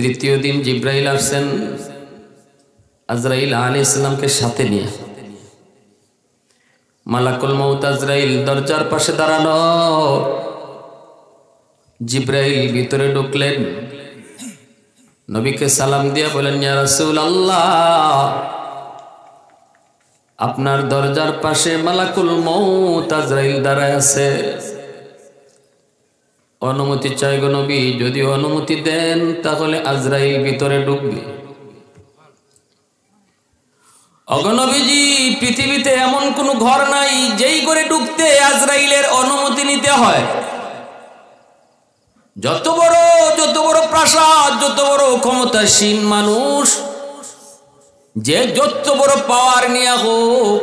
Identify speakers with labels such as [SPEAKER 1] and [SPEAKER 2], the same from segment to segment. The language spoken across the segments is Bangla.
[SPEAKER 1] তৃতীয় দিন জিব্রাইল আসছেন আজরাইল আলাইহিস সালামকে সাথে নিয়ে। মালাকুল মউত আজরাইল দরজার পাশে দাঁড়ানো। জিব্রাইল ভিতরে ঢুকলেন, নবীকে সালাম দিয়ে বলেন, ইয়া রাসূলুল্লাহ, আপনার দরজার পাশে মালাকুল মউত আজরাইল দাঁড়ায় আছে, অনুমতি চাই গো নবী। যদি অনুমতি দেন তাহলে আজরাইল ভিতরে ঢুকবে। অগনবীজি, পৃথিবীতে এমন কোন ঘর নাই যেই ঘরে ঢুকতে আজরাইলের অনুমতি নিতে হয়। যত বড় প্রাসাদ, যত বড় ক্ষমতাসীন মানুষ, যে যত বড় পাওয়ার নিয়ে হোক,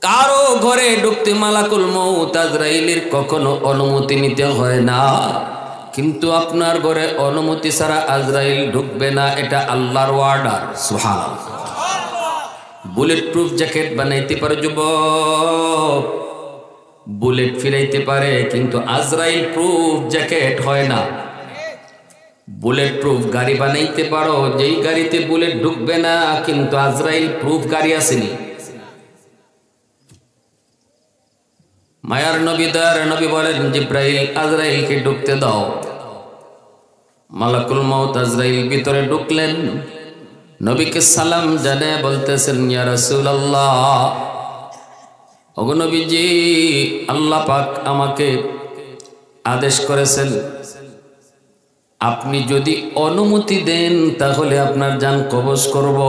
[SPEAKER 1] কারো ঘরে ঢুকতে মালাকুল মউত আজরাইলের কখনো অনুমতি নিতে হয় না। কিন্তু আপনার ঘরে অনুমতি ছাড়া আজরাইল ঢুকবে না, এটা আল্লাহর অর্ডার। সুবহানাল্লাহ। বুলেট প্রুফ জ্যাকেট বানাইতে পারে যুবক, বুলেট ফিরাইতে পারে, কিন্তু আজরাইল প্রুফ জ্যাকেট হয় না। বুলেট প্রুফ গাড়ি বানাইতে পারো, যেই গাড়িতে বুলেট ঢুকবে না, কিন্তু আজরাইল প্রুফ গাড়ি আসেনি। মায়ার নবী, দয়ার নবী বলেন, জিব্রাইল আজরাইলকে ঢুকতে দাও। মালাকুল মউত আজরাইল ভিতরে ঢুকলেন, নবীকে সালাম জানে বলতেছেন, ইয়া রাসূলুল্লাহ, ওগো নবীজি, আল্লাহ পাক আমাকে আদেশ করেছেন, আপনি যদি অনুমতি দেন তাহলে আপনার জান কবজ করব,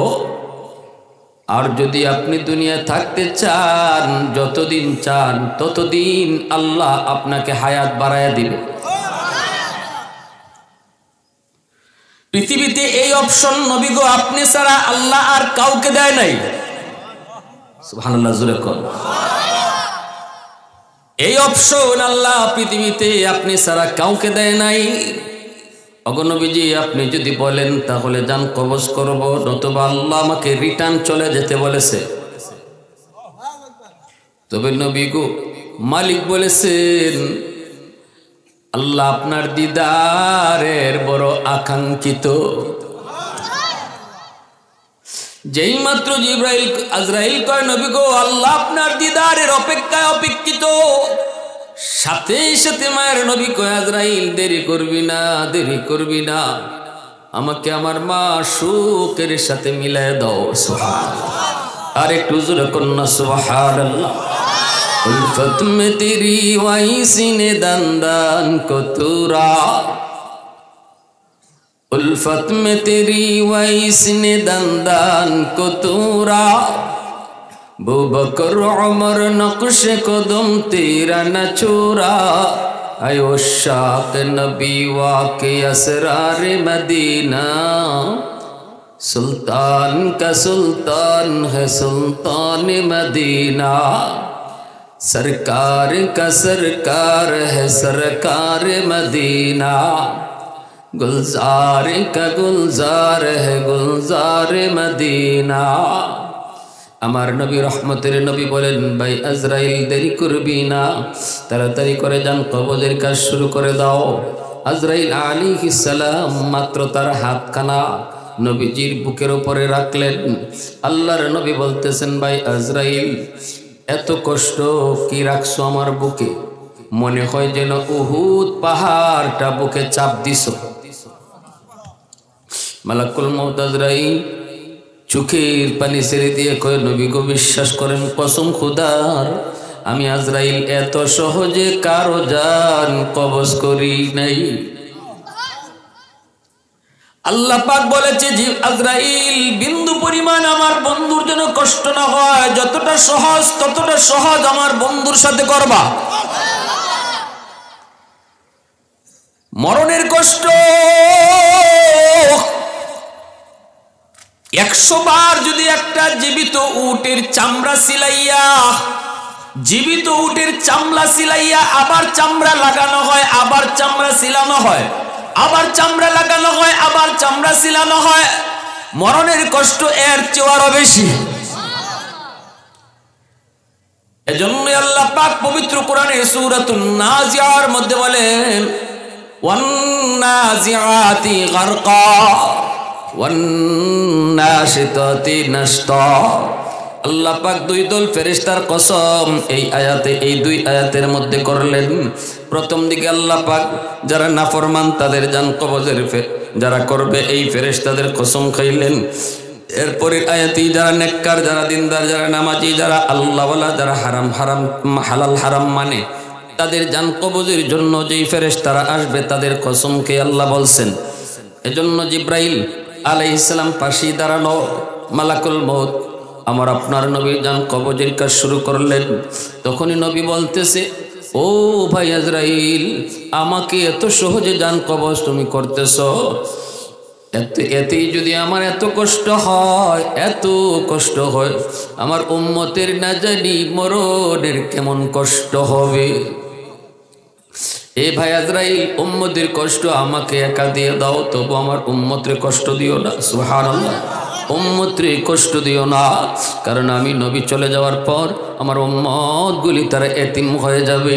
[SPEAKER 1] আর যদি আপনি দুনিয়ায় থাকতে চান, যতদিন চান ততদিন আল্লাহ আপনাকে হায়াত বাড়ায়া দিবে। পৃথিবীতে এই অপশন নবী গো আপনি ছাড়া আল্লাহ আর কাউকে দেয় নাই। সুবহানাল্লাহ, জোরে কর। এই অপশন আল্লাহ পৃথিবীতে আপনি ছাড়া কাউকে দেয় নাই। ওগো নবীজি, আপনি যদি বলেন তাহলে জান কবজ করব, নতুবা আল্লাহ আমাকে রিটার্ন চলে যেতে বলেছে। তবে নবী গো, মালিক বলেছেন, আল্লাহ আপনার দিদারের বড় আকাঙ্ক্ষিত। যেই মাত্র জিব্রাইল আজরাইল কয়, নবী গো, আল্লাহ আপনার দিদারের অপেক্ষায় অপেক্ষিত, সাথে সাথে মায়ের নবী কয়, আজরাইল দেরি করবি না, দেরি করবি না, আমাকে আমার মা সুখের সাথে মিলায় দাও। সুবহানাল্লাহ। আর একটু জোরে কন্যা সুবহানাল্লাহ। उल्फत में तेरी वही सीने दंदान को तूरा, उल्फत में तेरी वही सीने दंदान को तूरा, बू बकर उमर नक्श कदम तेरा न छोरा, आयो शाक नबी वाके असरार मदीना, सुल्तान का सुल्तान है सुल्तान मदीना, सरकार का सरकार है सरकार मदीना, गुलजार का गुलजार है गुलजार मदीना। আমার নবী রহমতের নবী বলেন, ভাই আজরাইল দেরি করবি না, তাড়াতাড়ি করে যান কবজের কাজ শুরু করে দাও। আজরাইল আলাইহিস সালাম মাত্র তার হাতখানা নবীজির বুকের উপরে রাখলেন। আল্লাহর নবী বলতেছেন, ভাই আজরাইল, এত কষ্ট কি রাখছো আমার বুকে? মনে হয় যেন উহুদ পাহাড়টা বুকে চাপ দিছ। মালাকুল মউত আজরাইল চোখের পানি ছেড়ে দিয়ে কয়, নবী গো, বিশ্বাস করেন কসম খুদার, আমি আজরাইল এত সহজে কারো জান কবজ করি নাই। আল্লাহ পাক বলেছে যে আজরাইল বিন্দু পরিমাণ আমার বন্ধুর জন্য কষ্ট না হয়, যতটা সহজ ততটা সহজ আমার বন্ধুর সাথে করবা। মরণের কষ্ট 100 বার যদি একটা জীবিত উটের চামড়া সিলাইয়া, জীবিত উটের চামড়া সিলাইয়া আবার চামড়া লাগানো হয়, আবার চামড়া সিলানো হয়, আবার চামড়া লাগানো হয়, আবার চামড়া সিলানো হয়, মরণের কষ্ট এর চেয়ে আরো বেশি। এজন্য আল্লাহ পাক পবিত্র কোরআনে সূরাতুন নাজিয়ার মধ্যে বলেন, ওয়ান্নাজিআতি গারকা ওয়ান্নাশিতাতি নাশতা। আল্লাহ পাক দুই দল ফেরেশতার কসম এই আয়াতে, এই দুই আয়াতের মধ্যে করলেন। প্রথম দিকে আল্লাহ পাক যারা নাফরমান তাদের জান কবজের যারা করবে এই ফেরেশতাদের কসম খাইলেন। এরপরে আয়াতি যারা নেককার, যারা দিনদার, যারা নামাজি, যারা আল্লাহওয়ালা, যারা হালাল হারাম মানে তাদের জান কবজের জন্য যেই ফেরেশতারা আসবে তাদের কসমকে আল্লাহ বলছেন। এজন্য জিব্রাইল আলাইহিস সালাম পাশে দাঁড়ানো, মালাকুল মউত আমার আপনার নবীর জান কবজের কাজ শুরু করলেন। তখনই নবী বলতেছে, ও ভাই আজরাইল, আমাকে এত সহজে জান কবজ তুমি করতেছ, এতেই যদি আমার এত কষ্ট হয়, এত কষ্ট হয়, আমার উম্মতের না জানি মরণের কেমন কষ্ট হবে। এ ভাই আজরাইল, উম্মতের কষ্ট আমাকে একা দিয়ে দাও, তবু আমার উম্মতের কষ্ট দিও না। সুবহানাল্লাহ, উম্মতের কষ্ট দিও না, কারণ আমি নবী চলে যাওয়ার পর আমার উম্মতগুলি তারা এতিম হয়ে যাবে,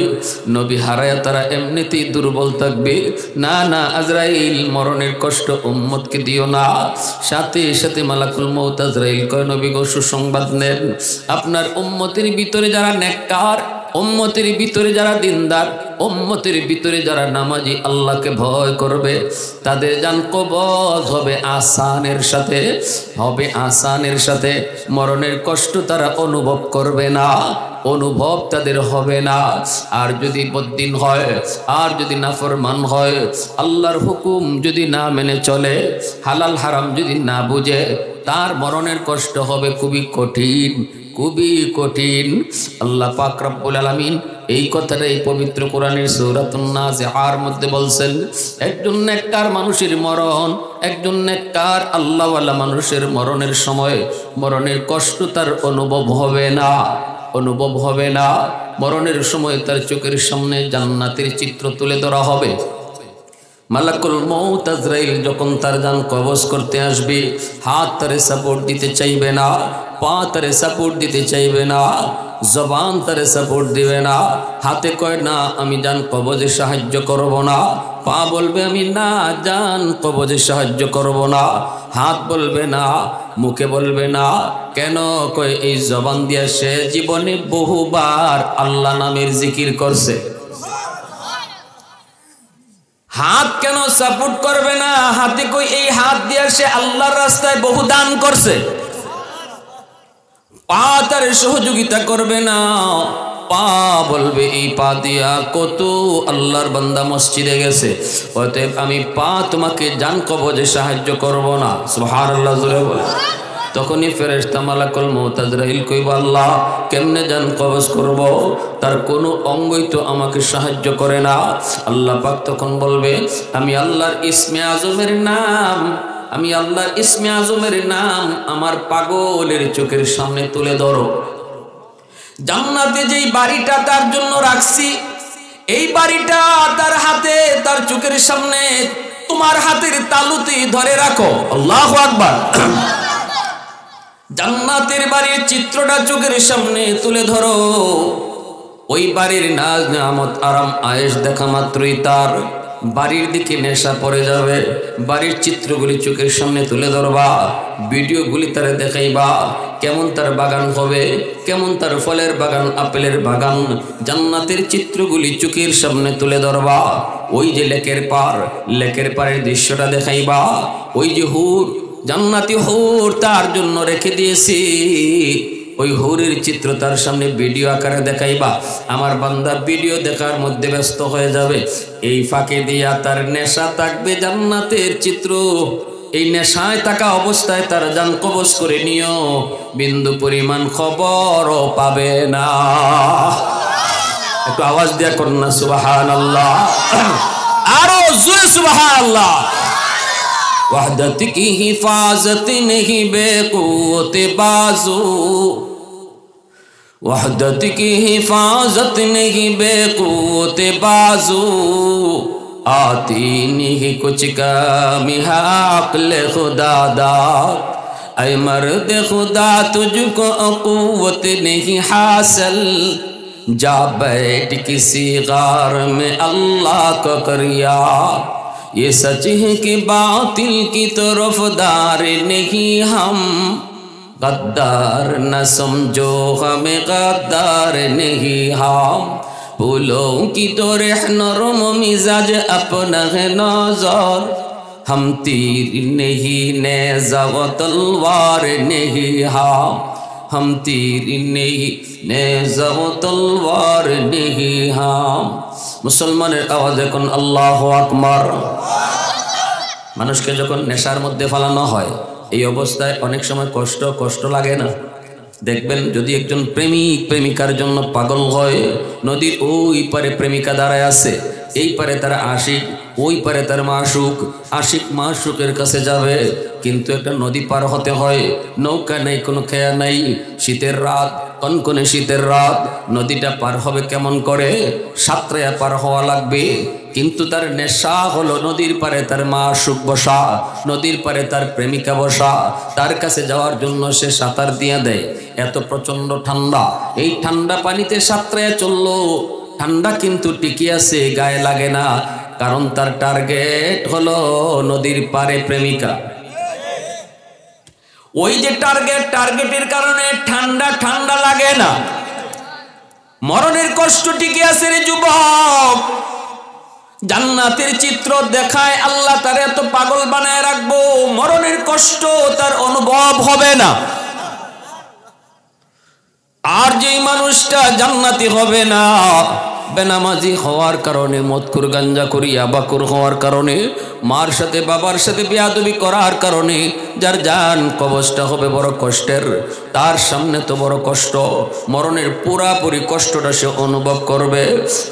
[SPEAKER 1] নবী হারায়া তারা এমনিতেই দুর্বল থাকবে। না না আজরাইল, মরণের কষ্ট উম্মতকে দিও না। সাথে সাথে মালাকুল মউত আজরাইল কয়, নবী গো সুসংবাদ নেন, আপনার উম্মতের ভিতরে যারা নেককার, উম্মতের ভিতরে যারা দিনদার, উম্মতের ভিতরে যারা নামাজি, আল্লাহকে ভয় করবে, তাদের জান কবজ হবে আসানের সাথে, হবে আসানের সাথে। মরণের কষ্ট তারা অনুভব করবে না, অনুভব তাদের হবে না। আর যদি বদ্দিন হয়, আর যদি নাফরমান হয়, আল্লাহর হুকুম যদি না মেনে চলে, হালাল হারাম যদি না বুঝে, তার মরণের কষ্ট হবে খুবই কঠিন, খুবই কঠিন। আল্লাহ পাক রব্বুল আলামিন এই কথাটা এই পবিত্র কোরআনের সূরাতুন নাজিআর মধ্যে বলছেন, একজন নেককার মানুষের মরণ, একজন নেককার আল্লাহওয়ালা মানুষের মরণের সময় মরণের কষ্ট তার অনুভব হবে না, অনুভব হবে না। মরণের সময় তার চোখের সামনে জান্নাতের চিত্র তুলে ধরা হবে। মালাকুল মউত আজরাইল যখন তার জান কবজ করতে আসবে, হাত তারে সাপোর্ট দিতে চাইবে না, পা তারে সাপোর্ট দিতে চাইবে না, জবান তারে সাপোর্ট দিবে না। হাতে কয় না আমি জান কবজে সাহায্য করব না, পা বলবে আমি না জান কবজে সাহায্য করব না, হাত বলবে না, মুখে বলবে না। কেন? কয় এই জবান দিয়ে সে জীবনে বহুবার আল্লাহ নামের জিকির করছে। হাত কেন সাপোর্ট করবে না? হাতে কই এই হাত দিয়ে সে আল্লাহর রাস্তায় বহু দান করছে। পা তার সহযোগিতা করবে না, পা বলবে এই পা দিয়া কত আল্লাহর বান্দা মসজিদে গেছে, অতএব আমি পা তোমাকে জান কবজে সাহায্য করব না। সুবহানাল্লাহ জোরে বলে। তখনই ফেরেশতা মালাকুল মউত আজরাইল কইব, আল্লাহ কেমনে জান কবজ করব, তার কোনো অঙ্গই তো আমাকে সাহায্য করে না। আল্লাহ পাক তখন বলবে, আমি আল্লাহর ইসমে আজমের নাম, আমি আল্লাহর ইসমে আজমের নাম আমার পাগলের চোখের সামনে তুলে ধরো। জান্নাতে যেই বাড়িটা তার জন্য রাখছি, এই বাড়িটা তার হাতে, তার চোখের সামনে তোমার হাতের তালুতে ধরে রাখো। আল্লাহু আকবার। জান্নাতের বাড়ির চিত্রটা চোখের সামনে তুলে ধরো। ওই বাড়ির নাজ নিয়ামত আরাম আয়েশ দেখা মাত্রই তার বাড়ির দিকে নেশা পড়ে যাবে। বাড়ির চিত্রগুলি চোখের সামনে তুলে ধরবা, ভিডিওগুলি তারা দেখাইবা, কেমন তার বাগান হবে, কেমন তার ফলের বাগান, আপেলের বাগান, জান্নাতের চিত্রগুলি চোখের সামনে তুলে ধরবা। ওই যে লেকের পার, লেকের পাড়ের দৃশ্যটা দেখাইবা। ওই যে হুর, জান্নাতি হুর তার জন্য রেখে দিয়েছি, ওই হুরের চিত্র তার সামনে ভিডিও আকারে দেখাইবা। আমার বান্দা ভিডিও দেখার মধ্যে ব্যস্ত হয়ে যাবে, এই ফাঁকে দিয়া তার নেশা থাকবে জান্নাতের চিত্র। এই নেশায় থাকা অবস্থায় তার জান কবজ করে নিও, বিন্দু পরিমাণ খবরও পাবে না। একটু আওয়াজ দিয়া করুন না সুবহানাল্লাহ, আরো জোরে সুবহানাল্লাহ। वहदत की हिफाजत नहीं बेक़ुव्वत बाज़ू, वहदत की हिफाजत नहीं बेक़ुव्वत बाज़ू, आती नहीं कुछ कमी है अक़्ल खुदा दाद, ऐ मर्द खुदा तुझको क़ुव्वत नहीं हासिल, जा बैठ किसी गार में अल्लाह का करिया। ये सच है कि बातिल की तरफदार नहीं हम, गद्दार न समझो हमें गद्दार नहीं हम। फूलों की तो नरम मिजाज अपना है नजर, हम तीर नहीं नेज़ा व तलवार नहीं हम तीर नहीं नेज़ा व तलवार नहीं हम। मुसलमाনের आवाज এখন আল্লাহু আকবার। মানুষকে যখন নেশার মধ্যে ফালানো হয় এই অবস্থায় অনেক সময় কষ্ট লাগে না? দেখবেন যদি একজন প্রেমিক প্রেমিকার জন্য পাগল হয়, নদীর ওই পারে প্রেমিকা দাঁড়ায় আছে, এই পারে তারা আশিক, ওই পারে তার মাশুক, আশিক মাশুকের কাছে যাবে, কিন্তু একটা নদী পার হতে হয়, নৌকা নেই, কোনো খেয়া নাই, শীতের রাত, কনকনে শীতের রাত, নদীটা পার হবে কেমন করে? সাঁতরায়া পার হওয়া লাগবে। কিন্তু তার নেশা হলো নদীর পারে তার মাশুক বসা, নদীর পারে তার প্রেমিকা বসা, তার কাছে যাওয়ার জন্য সে সাঁতার দিয়ে দেয়। এত প্রচন্ড ঠান্ডা, এই ঠান্ডা পানিতে সাঁতরায়া চললো, ঠান্ডা কিন্তু টিকে আছে, গায়ে লাগে না, কারণ তার টার্গেট হলো নদীর পারে প্রেমিকা। ওই যে টার্গেটের কারণে ঠান্ডা লাগে না, মরণের কষ্ট টিকে আছে রে যুবক। জান্নাতের চিত্র দেখায় আল্লাহ তার এত পাগল বানায় রাখবো, মরণের কষ্ট তার অনুভব হবে না। আর যেই মানুষটা জান্নাতি হবে না, বেনামাজি হওয়ার কারণে, মদখুর গাঞ্জাখুরি ইয়াবাখুর হওয়ার কারণে, মার সাথে বাবার সাথে বেয়াদবি করার কারণে যার জান কবজটা হবে বড় কষ্টের, তার সামনে তো বড় কষ্ট, মরণের পুরাপুরি কষ্টটা সে অনুভব করবে।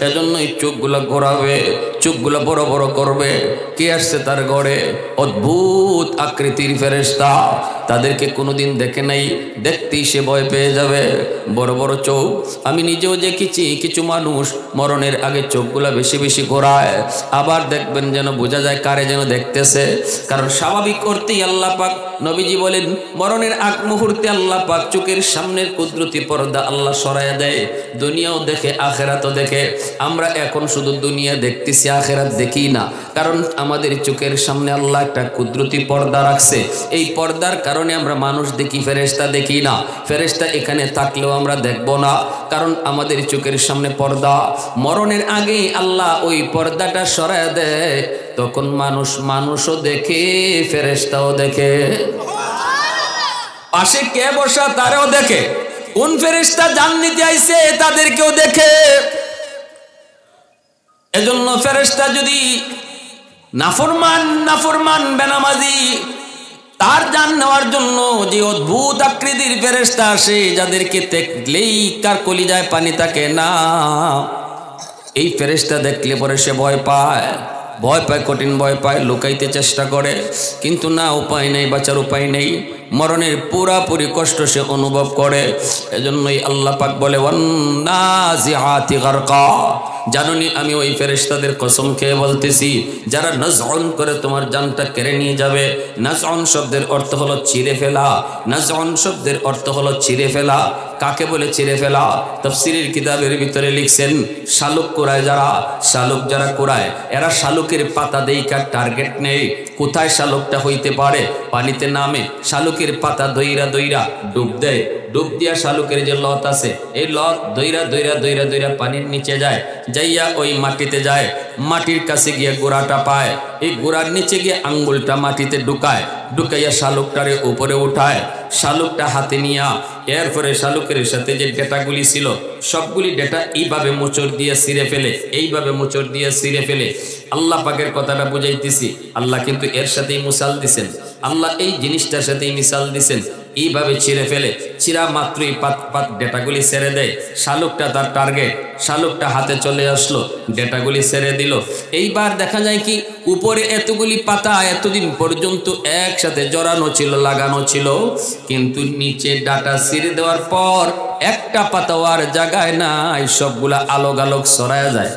[SPEAKER 1] এজন্যই চোখগুলা ঘোরাবে, চোখগুলা বড় বড় করবে। কে আসছে তার ঘরে? অদ্ভুত আকৃতির ফেরেশতা, তাদেরকে কোনোদিন দেখে নাই, দেখতেই সে ভয় পেয়ে যাবে। বড় বড় চোখ, আমি নিজেও দেখেছি কিছু মানুষ মরণের আগে চোখগুলা বেশি বেশি ঘোরায়, আবার দেখবেন যেন বোঝা যায় কারে যেন দেখতেছে। কারণ স্বাভাবিক অর্থেই আল্লাহ পাক, নবীজি বলেন, মরণের আগ মুহূর্তে আল্লাহ পাক চোখের সামনের কুদরতি পর্দা আল্লাহ সরাইয়া দেয়, দুনিয়াও দেখে আখেরাতও দেখে। আমরা এখন শুধু দুনিয়া দেখতেছি, আখেরাত দেখি না, কারণ আমাদের চোখের সামনে আল্লাহ একটা কুদরতি পর্দা রাখছে। এই পর্দার কারণে আমরা মানুষ দেখি, ফেরেশতা দেখি না। ফেরেশতা এখানে থাকলেও আমরা দেখব না, কারণ আমাদের চোখের সামনে পর্দা। মরণের আগে আল্লাহ ওই পর্দাটা সরাইয়া দেয়, তখন মানুষও দেখে, ফেরেশতাও দেখে। পাশে কে বসা তারাও দেখে, কোন ফেরেশতা জান নিতে আইছে তাদেরকেও দেখে। এজন্য ফেরেশতা যদি নাফরমান বেনামাজি, তার জান নেওয়ার জন্য যে অদ্ভুত আকৃতির ফেরেশতা আসে, যাদেরকে দেখলেই কার কলিজায় পানি থাকে না, এই ফেরেশতা দেখলে পরে সে ভয় পায়, কঠিন ভয় পায়, লুকাইতে চেষ্টা করে, কিন্তু না, উপায় নেই, বাঁচার উপায় নেই, মরণের পুরাপুরি কষ্ট সে অনুভব করে। এজন্যই আল্লাহ পাক বলে, ওয়ান্নাজিআতি গারকা, জানুনি আমি ওই ফেরেশতাদের কসম খেয়ে বলতেছি, যারা নাজউন করে তোমার জানটা কেড়ে নিয়ে যাবে। নাজউন শব্দের অর্থ হলো ছিঁড়ে ফেলা, নাজউন শব্দের অর্থ হলো ছিঁড়ে ফেলা। কাকে বলে ছিঁড়ে ফেলা? তাফসীরের কিতাবের ভিতরে লিখছেন, শালুক কুড়ায় শালুক যারা কুড়ায়, এরা শালুকের পাতা দেইকা টার্গেট নেই, কোথায় শালুকটা হইতে পারে, পানিতে নামে, শালুকের পাতা দইরা ডুব দেয়, ডুব দিয়া শালুকের যে লত আছে, এই লত দইরা পানির নিচে যায়, যাইয়া ওই মাটিতে যায়, মাটির কাছে গিয়ে গোড়াটা পায়, এই গোড়ার নিচে গিয়ে আঙ্গুলটা মাটিতে ঢুকাইয়া শালুকটারে উপরে উঠায়, শালুকটা হাতে নিয়া, এরপরে শালুকের সাথে যে ডেটাগুলি ছিল সবগুলি ডেটা এইভাবে মোচড় দিয়ে ছিঁড়ে ফেলে, এইভাবে মোচড় দিয়ে ছিঁড়ে ফেলে। আল্লাহ পাকের কথাটা বুঝাইতেছি, আল্লাহ কিন্তু এর সাথেই মিসাল দিছেন, আল্লাহ এই জিনিসটার সাথেই মিসাল দিছেন। এইভাবে ছিঁড়ে ফেলে, ছিঁড়া মাত্রই পাত ডেটাগুলি ছেড়ে দেয়, শালুকটা তার টার্গেট, শালুকটা হাতে চলে আসলো, ডেটাগুলি ছেড়ে দিল। এইবার দেখা যায় কি, উপরে এতগুলি পাতা এতদিন পর্যন্ত একসাথে জড়ানো ছিল, লাগানো ছিল, কিন্তু নিচে ডাটা ছিঁড়ে দেওয়ার পর একটা পাতাও আর জায়গায় নাই, সবগুলা আলোক সরায়া যায়।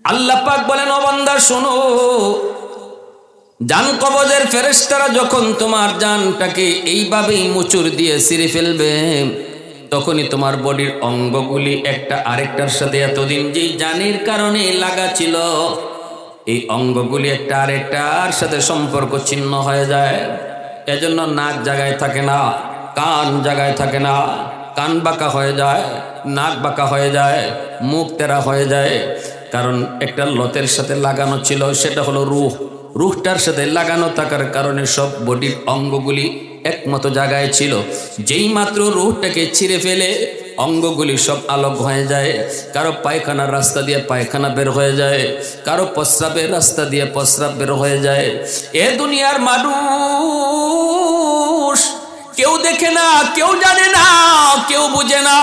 [SPEAKER 1] আল্লাহ পাক বলেন, ও বান্দা শোনো, জান কবজের ফেরেশতারা যখন তোমার জানটাকে এইভাবেই মুচুর দিয়ে ছিঁড়ে ফেলবে, তখনই তোমার বডির অঙ্গগুলি একটা আরেকটার সাথে এতদিন যেই জানের কারণে লাগা ছিল, এই অঙ্গগুলি একটা আরেকটার সাথে সম্পর্ক ছিন্ন হয়ে যায়। এজন্য নাক জায়গায় থাকে না, কান জায়গায় থাকে না, কান বাঁকা হয়ে যায়, নাক বাঁকা হয়ে যায়, মুখ তেরা হয়ে যায়। কারণ একটা লতের সাথে লাগানো ছিল, সেটা হলো রূহ। রূহটার সাথে লাগানো থাকার কারণে সব বডির অঙ্গগুলি একমতো জায়গায় ছিল। যেই মাত্র রূহটাকে ছিঁড়ে ফেলে অঙ্গগুলি সব আলোক হয়ে যায়। কারো পায়খানার রাস্তা দিয়ে পায়খানা বের হয়ে যায়, কারো প্রস্রাবের রাস্তা দিয়ে প্রস্রাব বের হয়ে যায়। এ দুনিয়ার মানুষ কেউ দেখে না, কেউ জানে না, কেউ বুঝে না।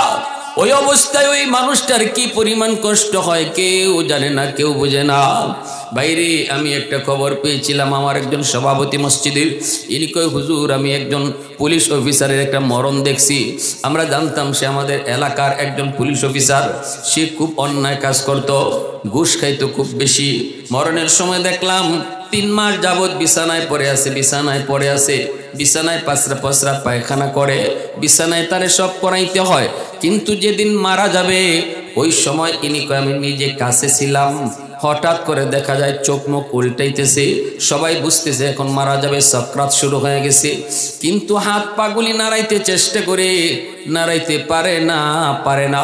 [SPEAKER 1] ওই অবস্থায় ওই মানুষটার কি পরিমাণ কষ্ট হয় কেউ জানে না, কেউ বুঝে না। বাইরে আমি একটা খবর পেয়েছিলাম, আমার একজন সভাপতি মসজিদের, ইনি কই হুজুর আমি একজন পুলিশ অফিসারের একটা মরণ দেখছি। আমরা জানতাম সে আমাদের এলাকার একজন পুলিশ অফিসার, সে খুব অন্যায় কাজ করত, ঘুষ খাইতো খুব বেশি। মরণের সময় দেখলাম 3 মাস যাবৎ বিছানায় পড়ে আছে, বিছানায় পড়ে আছে, বিছানায় প্রস্রাব পায়খানা করে, বিছানায় তারে সব করাইতে হয়। কিন্তু যেদিন মারা যাবে ওই সময় ইনি কয় আমি নিজে কাছে ছিলাম, হঠাৎ করে দেখা যায় চোখ মুখ উল্টাইতেছে, সবাই বুঝতেছে এখন মারা যাবে, সাকরাত শুরু হয়ে গেছে। কিন্তু হাত পাগুলি নাড়াইতে চেষ্টা করে, নাড়াইতে পারে না।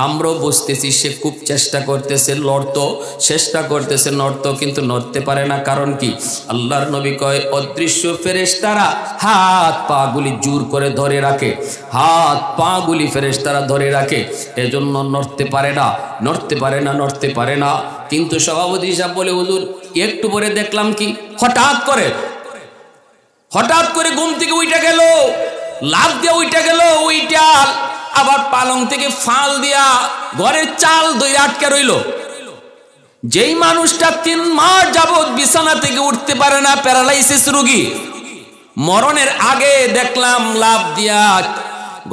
[SPEAKER 1] আমরাও বুঝতেছি সে খুব চেষ্টা করতেছে, লড়তো, চেষ্টা করতেছে, নড়তো, কিন্তু নড়তে পারে না। কারণ কি? আল্লাহর নবী কয় অদৃশ্য ফেরেশতারা হাত পাগুলি জোর করে ধরে রাখে, হাত পাগুলি ফেরেশতারা ধরে রাখে, এজন্য নড়তে পারে না, নড়তে পারে না, নড়তে পারে না। কিন্তু সভাপতি সাহেব বলে হুজুর একটু পরে দেখলাম কি হঠাৎ করে ঘুম থেকে উইটা গেল, লাফ দিয়ে উইটা গেল, উইটা আবার পালং থেকে ফাল দিয়া ঘরের চাল দইরা আটকে রইল। যেই মানুষটা 3 মাস যাবৎ বিছানা থেকে উঠতে পারে না, প্যারালাইসিস রোগী, মরণের আগে দেখলাম লাফ দিয়া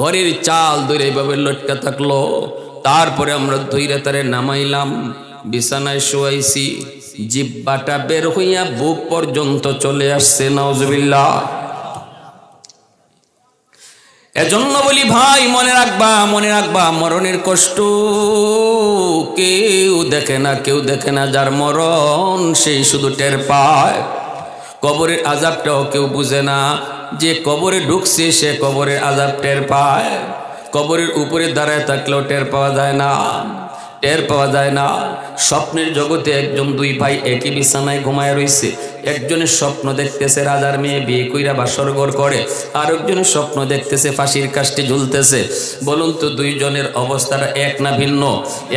[SPEAKER 1] ঘরের চাল দইরা এইভাবে লটকা থাকলো। তারপরে আমরা দইরা তারে নামাইলাম, বিছানায় শোয়াইছি, জিহ্বাটা বের হইয়া বুক পর্যন্ত চলে আসছে। নাউজুবিল্লাহ। এজন্য বলি ভাই মনে রাখবা মরণের কষ্ট কেউ দেখে না, কেউ দেখে না। যার মরণ সেই শুধু টের পায়। কবরের আযাবটাও কেউ বুঝে না, যে কবরে ঢুকছে সে কবরের আযাব টের পায়। কবরের উপরে দাঁড়ায় থাকলেও টের পাওয়া যায় না, টের পাওয়া যায় না। স্বপ্নের জগতে একজন 2 ভাই একই বিছানায় ঘুমায় রইছে। একজনের স্বপ্ন দেখতেছে রাজার মেয়ে বিয়ে কইরা বাসরঘর করে, আর একজনের স্বপ্ন দেখতেছে ফাঁসির কাস্টে ঝুলতেছে। বলুন তো 2 জনের অবস্থাটা এক না ভিন্ন?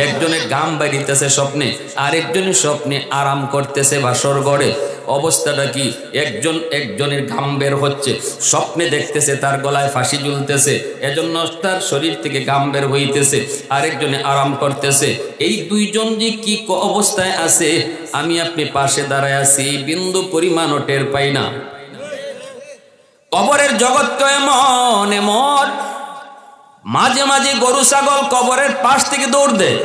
[SPEAKER 1] একজনের গাম বাড়িতেছে স্বপ্নে, আর একজনের স্বপ্নে আরাম করতেছে বাসরঘরে। অবস্থাটা কি? একজনের ঘাম বের হচ্ছে, স্বপ্নে দেখতেছে তার গলায় ফাঁসি ঝুলতেছে, এজন্য তার শরীর থেকে ঘাম বের হইতেছে, আরেকজনে আরাম করতেছে। এই 2 জন যে কি অবস্থায় আছে, আমি আপনি পাশে দাঁড়ায় আছি, বিন্দু পরিমাণও টের পাই না। কবরের জগৎ তো এমন, মাঝে মাঝে গরু ছাগল কবরের পাশ থেকে দৌড় দেয়,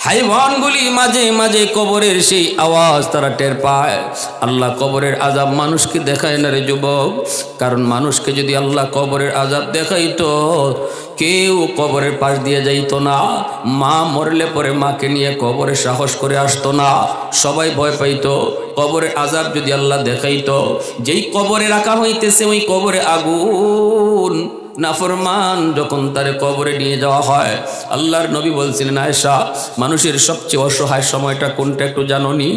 [SPEAKER 1] হাইওয়ানগুলি মাঝে মাঝে কবরের সেই আওয়াজ তারা টের পায়। আল্লাহ কবরের আযাব মানুষকে দেখায় না রে যুবক, কারণ মানুষকে যদি আল্লাহ কবরের আযাব দেখাইতো কেউ কবরের পাশ দিয়ে যাইতো না। মা মরলে পরে মাকে নিয়ে কবরে সাহস করে আসতো না, সবাই ভয় পাইতো। কবরের আযাব যদি আল্লাহ দেখাইতো, যেই কবরে রাখা হইতেছে ওই কবরে আগুন, নাফরমান যখন তার কবরে নিয়ে যাওয়া হয়, আল্লাহর নবী বলছিলেন আয়েশা মানুষের সবচেয়ে অসহায় সময়টা কোনটা একটু জানোনি?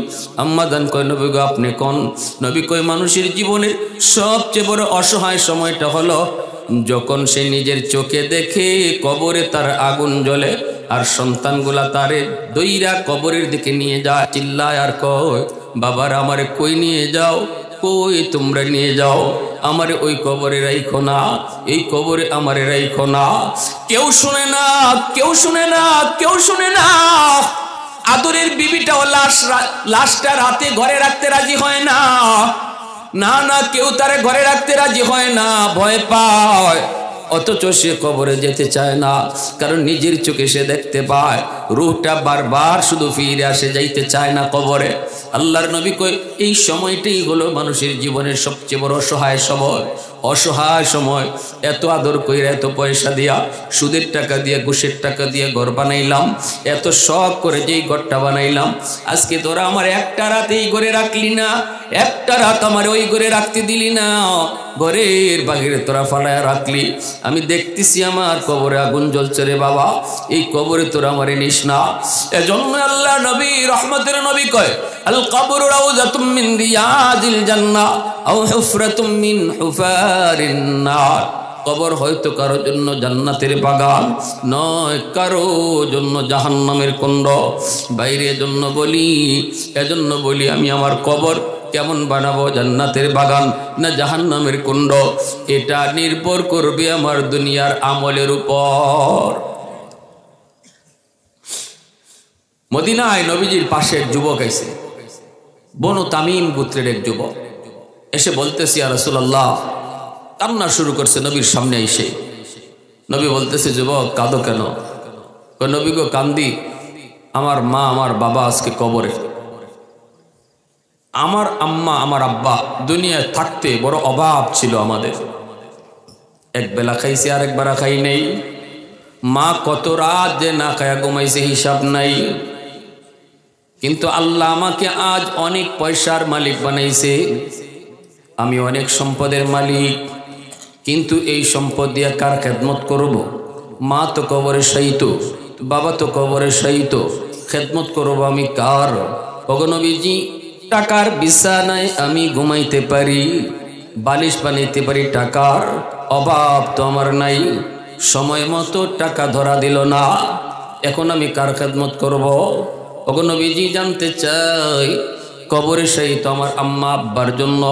[SPEAKER 1] আম্মা জান কয় নবী গো আপনি কোন? নবী কয় মানুষের জীবনের সবচেয়ে বড় অসহায় সময়টা হলো যখন সে নিজের চোখে দেখে কবরে তার আগুন জ্বলে, আর সন্তানগুলা তারে দইরা কবরের দিকে নিয়ে যায়, চিল্লায় আর কয় বাবার আমারে কই নিয়ে যাও, কই তোমরা নিয়ে যাও, আমারে ওই কবরে রাইখো না, এই কবরে আমারে রাইখো না। কেউ শুনে না, কেউ শুনে না, কেউ শুনে না। আদরের বিবিটাও লাশটা রাতে ঘরে রাখতে রাজি হয় না, না না, কেউ তারে ঘরে রাখতে রাজি হয় না, ভয় পায়। অথচ সে কবরে যেতে চায় না, কারণ নিজের চোখে সে দেখতে পায় রূহটা বারবার শুধু ফিরে আসে, যাইতে চায় না কবরে। আল্লাহর নবী কই এই সময়টাই হলো মানুষের জীবনের সবচেয়ে বড় অসহায় সময়। অসহায় সময় এত আদর কইরা এত পয়সা দিয়া সুদের টাকা দিয়া ঘুষের টাকা দিয়া ঘর বানাইলাম, এত শখ করে যেই ঘরটা বানাইলাম, আজকে তোরা আমার একটা রাত এই ঘরে রাখলি না, একটা রাত আমার ওই ঘরে রাখতে দিলি না, ঘরের বাহিরে তোরা ফালায়া রাখলি। আমি দেখতেছি আমার কবরে আগুন জ্বলছে রে বাবা, এই কবরে তোরা আমারে নিস না। এজন্য আল্লাহ নবী রহমতের নবী কয়, আল কবরু রাউযাতুম মিন রিয়াদিল জান্নাহ আও হুফরাতুম মিন হুফারিন নার। কবর হয়তো কারোর জন্য জান্নাতের বাগান, নয় কারো জন্য জাহান্নামের কুণ্ড। বাইরের জন্য বলি, এজন্য বলি আমি আমার কবর কেমন বানাবো, জান্নাতের বাগান না জাহান্নামের কুণ্ড, এটা নির্ভর করবে আমার দুনিয়ার আমলের উপর। মদিনায় নবীজির পাশের যুবক এসে, বনু তামিম গোত্রের এক যুবক এসে বলতেছে, ইয়া রাসূলুল্লাহ, কান্না শুরু করছে নবীর সামনে এসে। নবী বলতেছে, যুবক কাঁদো কেন? নবী গো, কান্দি, আমার মা আমার বাবা আজকে কবরে, আমার আম্মা আমার আব্বা দুনিয়ায় থাকতে বড় অভাব ছিল আমাদের, এক বেলা খাইছে আর একবার খাই নেই, মা কত রাত যে না খায়া ঘুমাইছে হিসাব নাই, কিন্তু আল্লাহ আমাকে আজ অনেক পয়সার মালিক বানাইছে, আমি অনেক সম্পদের মালিক, কিন্তু এই সম্পদ দিয়ে কার খেদমত করব? মা তো কবরে শায়িত, বাবা তো কবরে শায়িত, খেদমত করব আমি কার? ওগো নবীজি, টাকার বিছানায় আমি ঘুমাইতে পারি, বালিশ বানাইতে পারি, টাকার অভাব তো আমার নাই, সময় মতো টাকা ধরা দিল না, এখন আমি কার খেদমত করব? ওগো নবীজি, জানতে চাই কবরে শায়িত আমার আম্মা আব্বার জন্য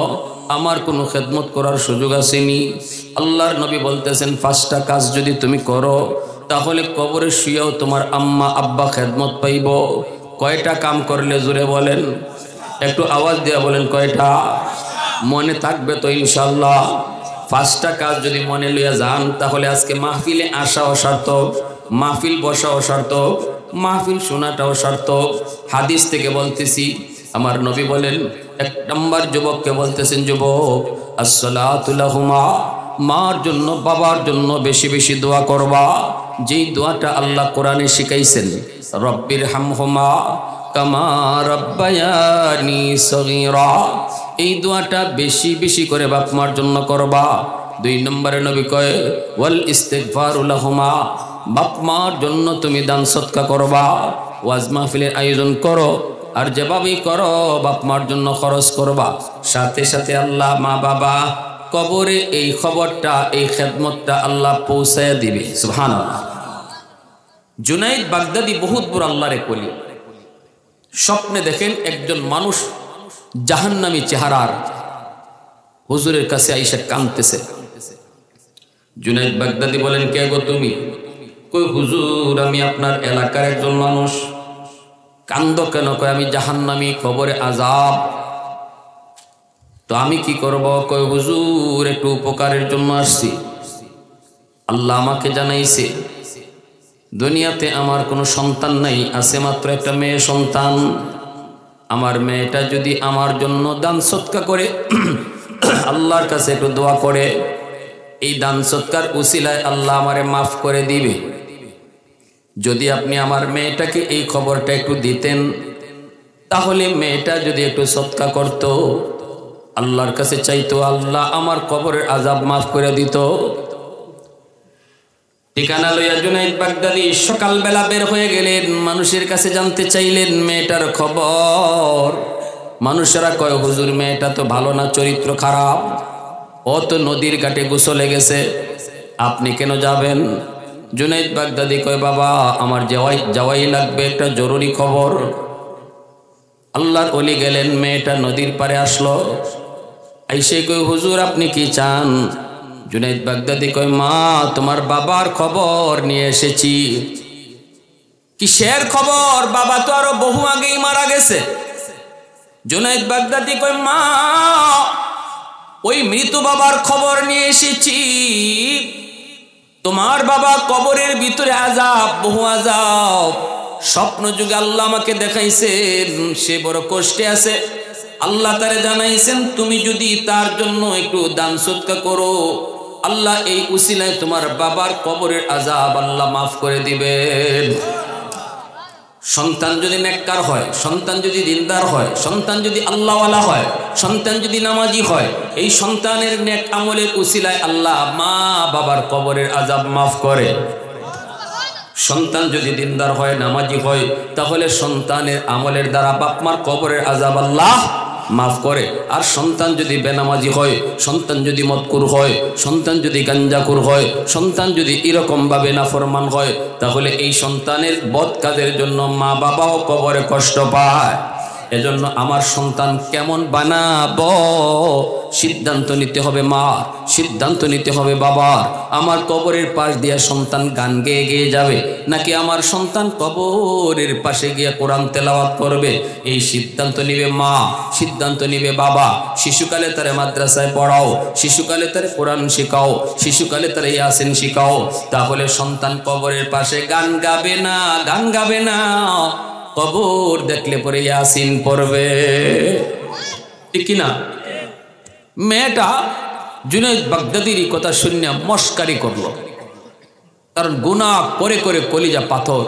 [SPEAKER 1] আমার কোনো খেদমত করার সুযোগ আসেনি? আল্লাহর নবী বলতেছেন, 5টা কাজ যদি তুমি করো তাহলে কবরে শুয়েও তোমার আম্মা আব্বা খেদমত পাইব। কয়টা কাম করলে জোরে বলেন, একটু আওয়াজ দিয়ে বলেন কয়টা? মনে থাকবে তো ইনশাল্লাহ? 5টা কাজ যদি মনে লইয়া যান তাহলে আজকে মাহফিলে আসাও সার্থক, মাহফিল বসাও সার্থক, মাহফিল শোনাটাও সার্থক। হাদিস থেকে বলতেছি, আমার নবী বলেন, 1 নম্বর যুবককে বলতেছেন, যুবক আসসালাতু লাহুমা, মার জন্য বাবার জন্য বেশি বেশি দোয়া করবা, যেই দোয়াটা আল্লাহ কোরআনে শিখাইছেন, রব্বির হামহুমা কামা রাব্বায়ানি সগীরা, এই দোয়াটা বেশি বেশি করে বাপ মার জন্য করবা। 2 নম্বরে নবী কয়, ওয়াল ইস্তিগফারু লাহুমা, বাপ মার জন্য তুমি দান সদকা করবা, ওয়াজ মাহফিলের আয়োজন করো, আর যেভাবেই করো বাপ মার জন্য খরচ করবা, সাথে সাথে আল্লাহ মা বাবা কবরে এই খবরটা এই খেদমতটা আল্লাহ পৌঁছায় দিবে। সুবহানাল্লাহ। জুনাইদ বাগদাদি বহুত বড় আল্লাহর ওলি, স্বপ্নে দেখেন একজন মানুষ জাহান্নামী চেহারার হুজুরের কাছে আইসা কাঁদতেছে। জুনাইদ বাগদাদি বলেন, কে গো তুমি? কই হুজুর, আমি আপনার এলাকার একজন মানুষ। কান্দ কেন? কয় আমি জাহান্নামী, কবরে আযাব, তো আমি কি করব? কয় হুজুর, একটু উপকারের জন্য আসছি, আল্লাহ আমাকে জানাইছে দুনিয়াতে আমার কোনো সন্তান নাই, আছে মাত্র একটা মেয়ে সন্তান, আমার মেয়েটা যদি আমার জন্য দান সৎকা করে আল্লাহর কাছে একটু দোয়া করে, এই দান সৎকার উসিলায় আল্লাহ আমারে মাফ করে দিবে। যদি আপনি আমার মেয়েটাকে এই খবরটা একটু দিতেন, তাহলে মেয়েটা যদি একটু সৎকা করত, আল্লাহর কাছে চাইতো, আল্লাহ আমার কবরের আযাব মাফ করে দিত। ঠিকানা লইয়া জুনাইদ বাগদাদি সকালবেলা বের হয়ে গেলেন, মানুষের কাছে জানতে চাইলেন মেয়েটার খবর। মানুষেরা কয়, হুজুর মেয়েটা তো ভালো না, চরিত্র খারাপ, ও তো নদীর ঘাটে গোসলে গেছে, আপনি কেন যাবেন? জুনাইদ বাগদাদি কয়, বাবা আমার যাওয়াই লাগবে, একটা জরুরি খবর। আল্লাহর ওলি গেলেন, মেয়েটা নদীর পারে আসলো, আইসে কয়, হুজুর আপনি কি চান? জুনাইদ বাগদাদি কয়, মা তোমার বাবার খবর নিয়ে এসেছি। কিসের খবর? বাবা তো আরো বহু আগেই মারা গেছে। জুনাইদ বাগদাদি কয়, মা ওই মৃত বাবার খবর নিয়ে এসেছি, তোমার বাবা কবরের ভিতরে আযাব, বহু আযাব, স্বপ্ন যুগে আল্লাহ আমাকে দেখাইছেন, সে বড় কষ্টে আছে, আল্লাহ তারে জানাইছেন তুমি যদি তার জন্য একটু দান সদকা করো, আল্লাহ এই উসিলায় তোমার বাবার কবরের আযাব আল্লাহ মাফ করে দিবেন। সন্তান যদি নেককার হয়, সন্তান যদি দিনদার হয়, সন্তান যদি আল্লাহওয়ালা হয়, সন্তান যদি নামাজি হয়, এই সন্তানের নেক আমলের উসিলায় আল্লাহ মা বাবার কবরের আযাব মাফ করে। সন্তান যদি দিনদার হয়, নামাজি হয়, তাহলে সন্তানের আমলের দ্বারা বাপ মার কবরের আযাব আল্লাহ মাফ করে। আর সন্তান যদি বেনামাজি হয়, সন্তান যদি মদকুর হয়, সন্তান যদি গাঞ্জাকুর হয়, সন্তান যদি এরকমভাবে নাফরমান হয়, তাহলে এই সন্তানের বদ কাজের জন্য মা বাবাও কবরে কষ্ট পায়। এজন্য আমার সন্তান কেমন বানাবো সিদ্ধান্ত নিতে হবে মা, সিদ্ধান্ত নিতে হবে বাবার। আমার কবরের পাশ দিয়ে সন্তান গান গেয়ে গেয়ে যাবে, নাকি আমার সন্তান কবরের পাশে গিয়ে কোরআন তেলাওয়াত করবে, এই সিদ্ধান্ত নিবে মা, সিদ্ধান্ত নিবে বাবা। শিশুকালে তারে মাদ্রাসায় পড়াও, শিশুকালে তারে কোরআন শেখাও, শিশুকালে তারে ইয়াসিন শেখাও, তাহলে সন্তান কবরের পাশে গান গাবে না, গান গাবে না, কবর দেখলে পরে ইয়াসিন পড়বে। ঠিক কিনা? মেয়েটা জুনাইদ বাগদাদির কথা শুনে মস্কারি করলো, কারণ গুনাহ করে করে কলিজা পাথর।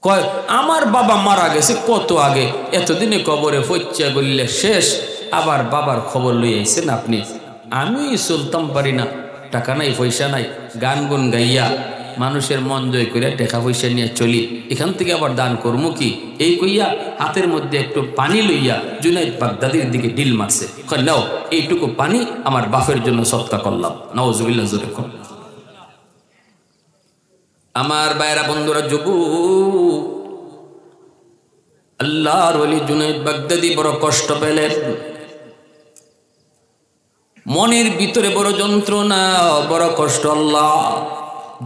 [SPEAKER 1] কয় আমার বাবা মারা গেছে কত আগে, এতদিনে কবরে ফচ্চা বললে শেষ, আবার বাবার খবর লই আইছেন আপনি। আমি চলতাম পারি না, টাকা নাই পয়সা নাই, গান গুন গাইয়া মানুষের মন জয় করে টাকা পয়সা নিয়ে চলি, এখান থেকে আবার দান করবো কি, এই কইয়া হাতের মধ্যে একটু পানি লইয়া জুনাইদ বাগদাদির দিকে ঢিল মারছে। নাও এইটুকু পানি আমার বাপের জন্য সদকা করলাম। নাউজুবিল্লাহ জোরে কর। আমার বাইরা বন্ধুরা, যুবক, আল্লাহর ওলি জুনাইদ বাগদাদি বড় কষ্ট পেলেন, মনের ভিতরে বড় যন্ত্রণা, বড় কষ্ট। আল্লাহ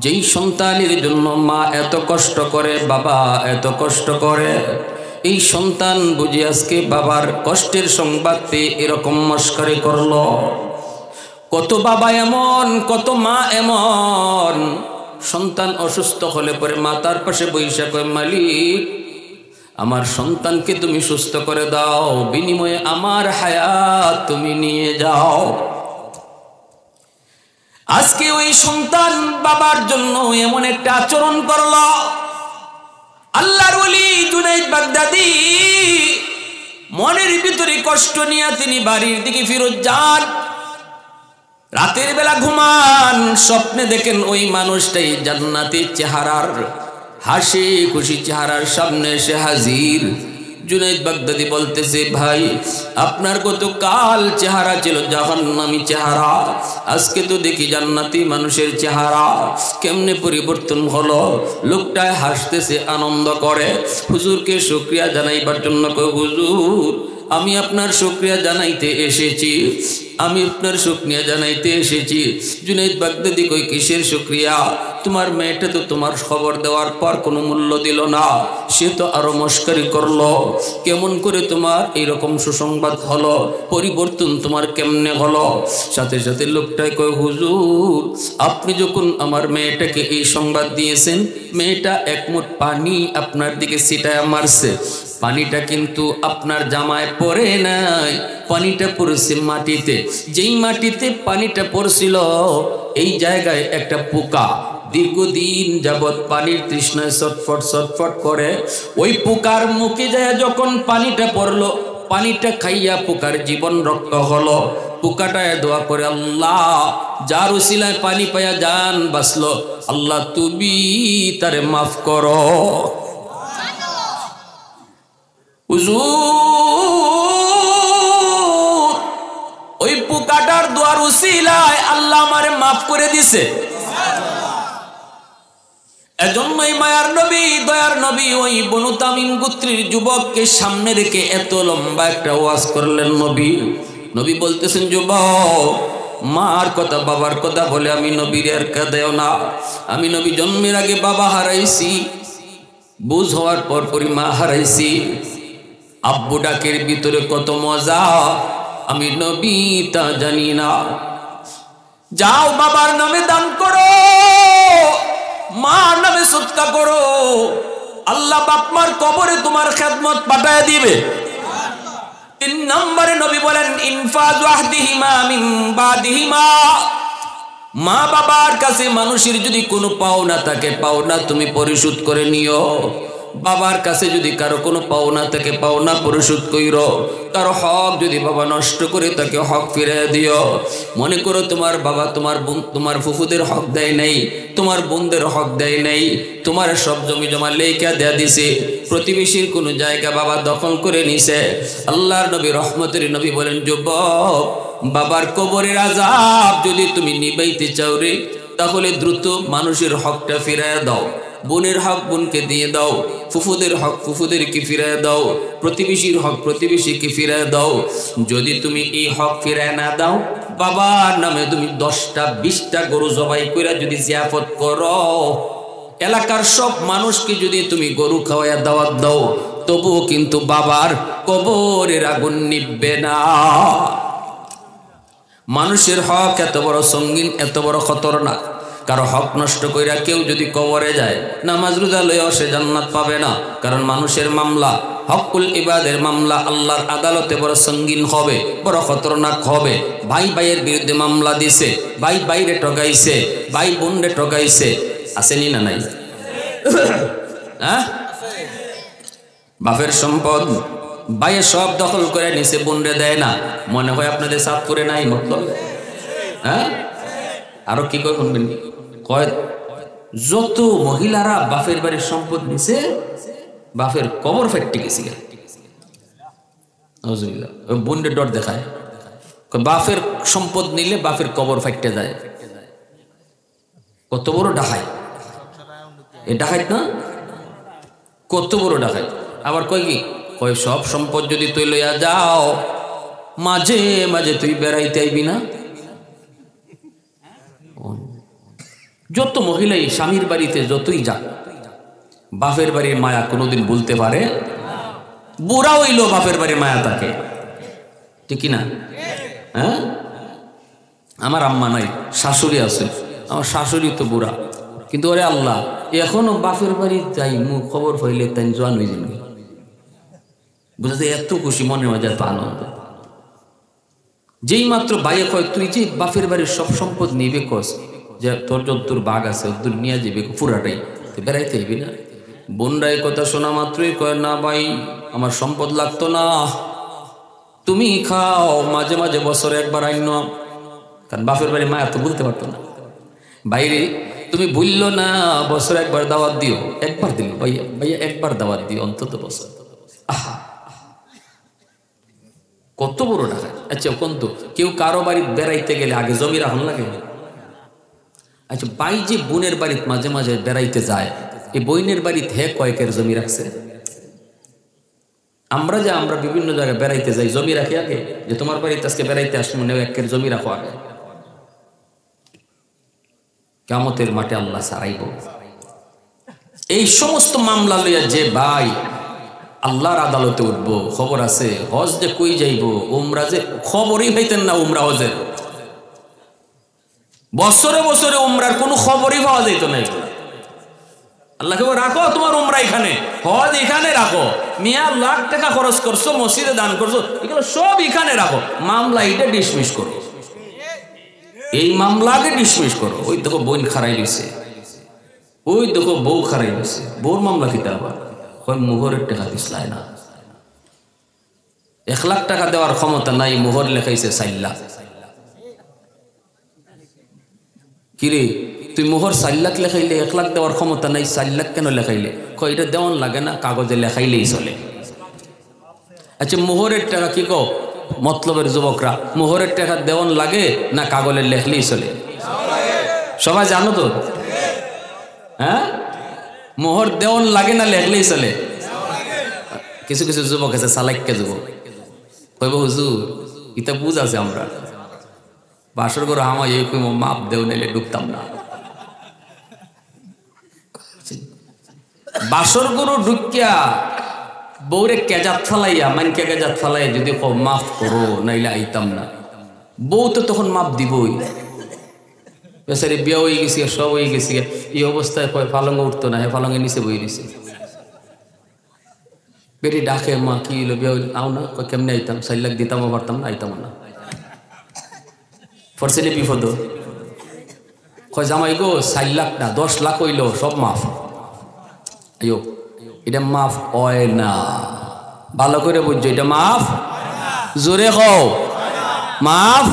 [SPEAKER 1] যেই সন্তানের জন্য মা এত কষ্ট করে, বাবা এত কষ্ট করে, এই সন্তান বুঝি আজকে বাবার কষ্টের সংবাদ পেয়ে এরকম মস্কারি করলো। কত বাবা এমন, কত মা এমন, সন্তান অসুস্থ হলে পরে মাতার পাশে বৈশা কয় মালিক আমার সন্তানকে তুমি সুস্থ করে দাও, বিনিময়ে আমার হায়াত তুমি নিয়ে যাও। আজকে ওই সন্তান বাবার জন্য এমন একটা আচরণ করলো। আল্লাহর ওলি জুনাইদ বাগদাদি মনের ভিতরে কষ্ট নিয়ে তিনি বাড়ির দিকে ফিরত যান। রাতের বেলা ঘুমান, স্বপ্নে দেখেন ওই মানুষটাই জান্নাতি চেহারার, হাসি খুশি চেহারার সামনে এসে হাজির। জুনাইদ বাগদাদি বলতেছে, ভাই আপনার গতকাল চেহারা ছিল জাহান্নামী চেহারা, আজকে তো দেখি জান্নাতি মানুষের চেহারা, কেমনে পরিবর্তন হলো? লোকটায় হাসতেছে, আনন্দ করে। হুজুরকে শুকরিয়া জানাইবার জন্য কই, হুজুর আমি আপনার শুকরিয়া জানাইতে এসেছি, আমি আপনার শুকরিয়া জানাইতে এসেছি। জুনাইদ বাগদাদি কই, কিসের শুকরিয়া? তোমার মেয়েটা তো তোমার খবর দেওয়ার পর কোনো মূল্য দিল না, সে তো আরো মস্কারি করলো। কেমন করে তোমার এইরকম সুসংবাদ হলো, পরিবর্তন তোমার কেমনে হলো? সাথে সাথে লোকটাই কয়, হুজুর আপনি যখন আমার মেয়েটাকে এই সংবাদ দিয়েছেন, মেয়েটা এক মুঠ পানি আপনার দিকে ছিটায়া মারছে, পানিটা কিন্তু আপনার জামায় পড়ে নাই, পানিটা পড়েছে মাটিতে। যেই মাটিতে পানিটা পড়ছিল এই জায়গায় একটা পোকা দীর্ঘদিন যাবৎ পানির তৃষ্ণায় ছটফট ছটফট করে। ওই পোকার মুখে যায় যখন পানিটা পড়লো, পানিটা খাইয়া পোকার জীবন রক্ত হলো। পোকাটায় দোয়া করে, আল্লাহ যার উসিলায় পানি পাইয়া জান বাঁচলো, আল্লাহ তুমি তারে মাফ করো। হুজুর ওই পোকাটার দোয়ার উসিলায় আল্লাহ আমারে মাফ করে দিছে। এজন্যই মায়ার নবী, দয়ার নবী ওই বনু তামিম গোত্রের যুবককে সামনে রেখে এত লম্বা একটা ওয়াজ করলেন। নবী বলতেছেন, যুবক মার কথা বাবার কথা বলে আমি নবীর আর কাঁদেও না। আমি নবী জন্মের আগে বাবা হারাইছি, বুঝ হওয়ার পর পরই মা হারাইছি। আব্বু ডাকের ভিতরে কত মজা আমি নবী তা জানি না। যাও বাবার নামে দান করো, মার নামে সদকা করো, আল্লাহ বাপ মার কবরে তোমার খেদমত পাঠায় দিবে। তিন নম্বরে নবী বলেন ইনফাজু আহদিহিমা মিন বাদিহিমা, মা বাবার কাছে মানুষের যদি কোনো পাওনা থাকে পাওনা তুমি পরিশোধ করে নিও। বাবার কাছে যদি কারো কোনো পাওনা থাকে পাওনা পরিশোধ কইরো। কারো হক যদি বাবা নষ্ট করে তাকে হক ফিরিয়ে দিও। মনে করো তোমার বাবা তোমার বোন তোমার ফুফুদের হক দেয় নাই, তোমার বোনদের হক দেয় নাই, তোমার সব জমি জমা লেখা দেয়া দিছে, প্রতিবেশীর কোনো জায়গা বাবা দখল করে নিছে। আল্লাহর নবী রহমতের নবী বলেন যুবক, বাবার কবরের আযাব যদি তুমি নিবাইতে চাও রে, তাহলে দ্রুত মানুষের হকটা ফিরিয়ে দাও। বোনের হক বোনকে দিয়ে দাও, ফুফুদের হক ফুফুদেরকে ফিরিয়ে দাও, প্রতিবেশীর হক প্রতিবেশীকে ফিরিয়ে দাও। যদি তুমি এই হক ফিরিয়ে না দাও, বাবার নামে তুমি 10টা 20টা গরু জবাই করে যদি জিয়াফত করো, এলাকার সব মানুষকে যদি তুমি গরু খাওয়াইয়া দাওয়াত দাও, তবুও কিন্তু বাবার কবরের আগুন নিভবে না। মানুষের হক এত বড় সঙ্গীন, এত বড় খতরনাক। কারো হক নষ্ট কইরা কেউ যদি কবরে যায়, নামাজ রোজা লইয়াও সে জান্নাত পাবে না। কারণ মানুষের মামলা, হকুল ইবাদের মামলা আল্লাহর আদালতে বড় সঙ্গীন হবে, বড় খতরনাক হবে। ভাই ভাইয়ের বিরুদ্ধে মামলা দিছে, ভাই বাইরে ঠকাইছে, ভাই বোনরে ঠকাইছে, আসেনি না নাই? হ্যাঁ, বাপের সম্পদ ভাইয়ের সব দখল করে নিছে, বোনরে দেয় না। মনে হয় আপনাদের সাতপুরে নাই মতলব? হ্যাঁ, আরো কি কয় শুনবেন? কয় যত মহিলারা বাপের বাড়ির সম্পদ নিছে, বাপের কবর ফেটে গেছে, বোনরে ডর দেখায়। বাপের সম্পদ নিলে বাপের কবর ফাইটে যায়। কত বড় ডাকাই এ, ডাকাইত না? কত বড় ডাকাই। আবার কয় কি, কয় সব সম্পদ যদি তুই লইয়া যাও, মাঝে মাঝে তুই বেড়াইতে আইবি না? যত মহিলাই স্বামীর বাড়িতে যতই যাক, বাপের বাড়ির মায়া কোনোদিন বলতে পারে। বুড়া হইল বাপের বাড়ির মায়া থাকে, ঠিক না? হ্যাঁ, আমার আম্মা নাই, শাশুড়ি আছে, আমার শাশুড়ি তো বুড়া, কিন্তু ওরে আল্লাহ এখনো বাপের বাড়ি যাই, মুখ খবর পাইলে তাই জোয়ান হয়ে যাবে। বুঝতে এত খুশি, মনের মাঝে এত আনন্দ। যেই মাত্র বাইরে কয় তুই যে বাপের বাড়ির সব সম্পদ নিবে, কস যে তোর যদ্দুর বাঘ আছে ওদ্দুর নিয়ে যাবে পুরাটাই, তুই বেড়াইতে হইবি না। বোনরাই কথা শোনা মাত্রই কয় না ভাই আমার সম্পদ লাগতো না, তুমি খাও, মাঝে মাঝে বছরে একবার আইন। কারণ বাপের বাড়ি মায়া তো বলতে পারতো না। বাইরে তুমি বললো না বছরে একবার দাওয়াত দিও, একবার দিল ভাইয়া, ভাইয়া একবার দাওয়াত দিও অন্তত বছর। আহা, কত বড় টাকা। আচ্ছা কন্ত কেউ কারো বাড়ি বেড়াইতে গেলে আগে জমি রাখুন লাগে। আচ্ছা ভাই যে বোনের বাড়িতে মাঝে মাঝে বেড়াইতে যায়, এই বোনের বাড়িতে হে কয়েকের জমি রাখছে? আমরা বিভিন্ন জায়গায় বেড়াইতে যাই, জমি রাখি আগে, যে তোমার বাড়িতে আজকে বেড়াইতে আসলে মনে হয় একের জমি রাখো আগে। কিয়ামতের মাঠে আল্লাহ সারাইব। এই সমস্ত মামলা লইয়া যে ভাই আল্লাহর আদালতে উঠবো, খবর আছে হজ যে কই যাইব, উমরা যে খবরই পাইতেন না, উমরা হজের বছরে বছরে উমরার কোনো খবরই পাওয়া যাইত না। আল্লাহকে রাখো তোমার উমরা এখানে, হজ এখানে রাখো, মিয়া লাখ টাকা খরচ করছো, মসজিদে দান করছো, এগুলো সব এখানে রাখো, মামলা এটা ডিসমিস করো, এই মামলাকে ডিসমিস করো। ওই দেখো বোন খারাই দিছে, ওই দেখো বউ খারাই দিছে, বউর মামলা কিতা আবার কয় মোহরের টাকা দিসলায় না, 1 লাখ টাকা দেওয়ার ক্ষমতা নাই, মোহর লেখাইছে 4 লাখ। কিরে তুই মোহর 4 লাখ লেখাইলে 1 লাখ দেওয়ার ক্ষমতা নাই, 4 লাখ কেন লেখাইলে? কয় এটা দেওয়ান লাগে না, কাগজে লেখাইলেই চলে। আচ্ছা মোহরের টাকা কি কো মতলবের যুবকরা, মোহরের টাকা দেওয়ান লাগে না কাগজে লেখলেই চলে? সবাই জানো তো? হ্যাঁ, মোহর দেওয়ান লাগে না লেখলেই চলে? কিছু কিছু যুবক আছে সালাইক্যা যুবক, কইব হুজুর ইটা বুঝ আছে, আমরা বাসর করে আমার এই কইব মাপ দেও নাইলে ঢুকতাম না। বাসর গরু ঢুকিয়া বউরে কেজাত ফালাইয়া, মানকে কেজাত ফালাইয়া যদি মাফ করো নাইলে আইতাম না, বউ তো তখন মাপ দিবই। বেচারি বিয়া হয়ে গেছি, সব হয়ে গেছি, এই অবস্থায় পালঙ্গ উঠতো না, হ্যাঁ পালঙ্গের নিচে বই দিছে। বেটি ডাকে মা কি হইলো বিয়া হইলো আও না কেমনে আইতাম 4 লাখ দিতাম পারতাম না আইতাম না ফরসিলে বিপদ কয় জামাই গো 4 লাখ না 10 লাখ হইলো সব মাফ আইও এটা মাফ হয় না ভালো করে বুঝছো এটা মাফ জোরে কও মাফ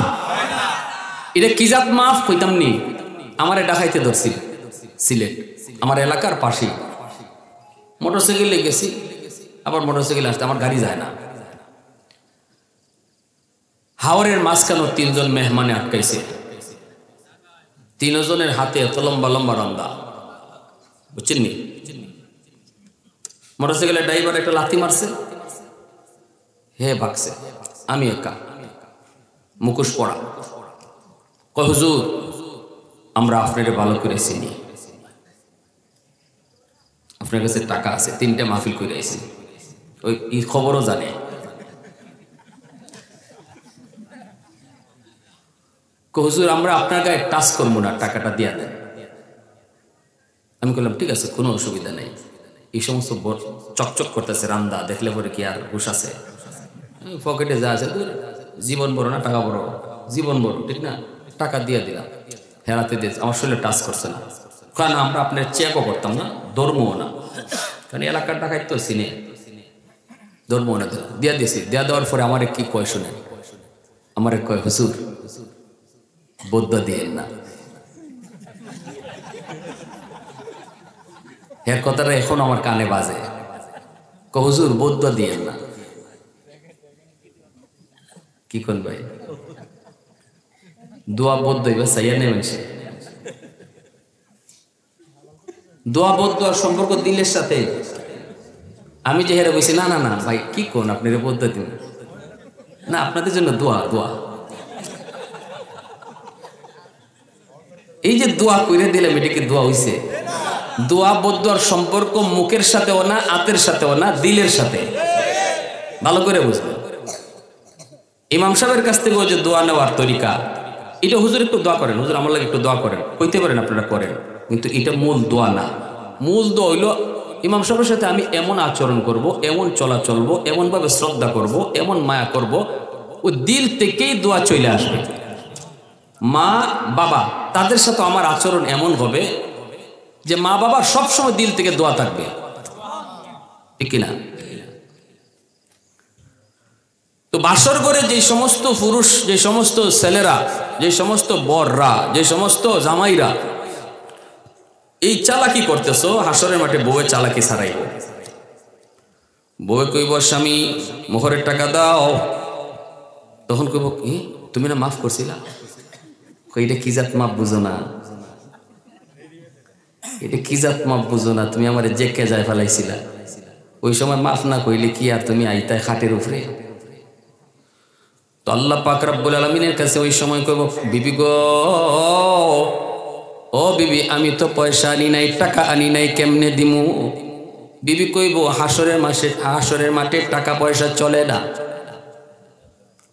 [SPEAKER 1] এটা কি জাত মাফ কইতাম নি আমারে ডাকাইতে ধরছিল সিলেট আমার এলাকার পাশে মোটরসাইকেলে গেছি আবার মোটরসাইকেল আসতে আমার গাড়ি যায় না হাওরের মাঝখানে 3 জন মেহমানে আটকাইছে 3 জনের হাতে এত লম্বা লম্বা রন্দা বুঝছেন নি মোটরসাইকেলের ড্রাইভার একটা লাথি মারছে হে ভাগছে আমি একা মুখোশ পড়া কয় হুজুর আমরা আপনারে ভালো করে চিনি আপনার কাছে টাকা আছে 3টা মাহফিল করে আইছি ওই এই খবরও জানে হুজুর আমরা আপনার গায়ে টাচ করবো না টাকাটা দিয়া দেন আমি বললাম ঠিক আছে কোনো অসুবিধা নেই এই সমস্ত চকচক করতেছে রান্দা দেখলে পরে কি আর হুশ আছে পকেটে যা আছে জীবন বড় না টাকা বড় জীবন বড় ঠিক না টাকা দিয়ে দিলাম হেরাতে দিয়ে আমার শরীরে টাচ করছে না কারণ আমরা আপনার চেকও করতাম না ধর্মও না কারণ এলাকার টাকায় তো চিনে ধর্মও না দিয়া দিয়েছি দেয়া দেওয়ার পরে আমার কি কয় শুনে আমার কয় হুজুর বৌদ্ধ দিয়েন না এর কথাটা এখন আমার কানে বাজে হুজুর বৌদ্ধ দিয়েন না কি কোন ভাই দোয়া বৌদ্ধ এবার চাইয়া নেবেন সে দোয়া বৌদ্ধ আর সম্পর্ক দিলের সাথে আমি যে হেরে বলছি না না না ভাই কি কোন আপনি বৌদ্ধ দিন না আপনাদের জন্য দোয়া দোয়া এই যে দোয়া করে দিলাম এটা কি দোয়া হইছে দোয়া বৌদ্ধ আর সম্পর্ক মুখের সাথেও না আতের সাথেও না দিলের সাথে ভালো করে বুঝবেন ইমাম সাহেবের কাছ থেকে ওই যে দোয়া নেওয়ার তরিকা এটা হুজুর একটু দোয়া করেন হুজুর আমার লাগে একটু দোয়া করেন কইতে পারেন আপনারা করেন কিন্তু এটা মূল দোয়া না মূল দোয়া হইল ইমাম সাহেবের সাথে আমি এমন আচরণ করব এমন চলা চলবো এমনভাবে শ্রদ্ধা করব এমন মায়া করব ওই দিল থেকেই দোয়া চলে আসবে মা বাবা তাদের সাথে আমার আচরণ এমন হবে যে মা বাবার সবসময় দিল থেকে দোয়া থাকবে ঠিক কিনা তো বাসর করে যে সমস্ত পুরুষ যে সমস্ত ছেলেরা যে সমস্ত বররা যে সমস্ত জামাইরা এই চালাকি করতেছো হাসরের মাঠে বউয়ে চালাকি ছাড়াইব বউয়ে কইব স্বামী মোহরের টাকা দাও তখন কইব কি তুমি না মাফ করছিলা এটা কি জাত মাপ বুঝো না এটা কি জাত মাপ বুঝো না তুমি আমার যে কে যায় ফেলাইছিলা ওই সময় মাফ না কইলে কি আর তুমি আইতায় খাটের উপরে তো আল্লাহ পাক রব্বুল আলামিনের কাছে ওই সময় কইব বিবি গো ও বিবি আমি তো পয়সা আনি নাই টাকা আনি নাই কেমনে দিমু বিবি কইব হাসরের মাঠে টাকা পয়সা চলে না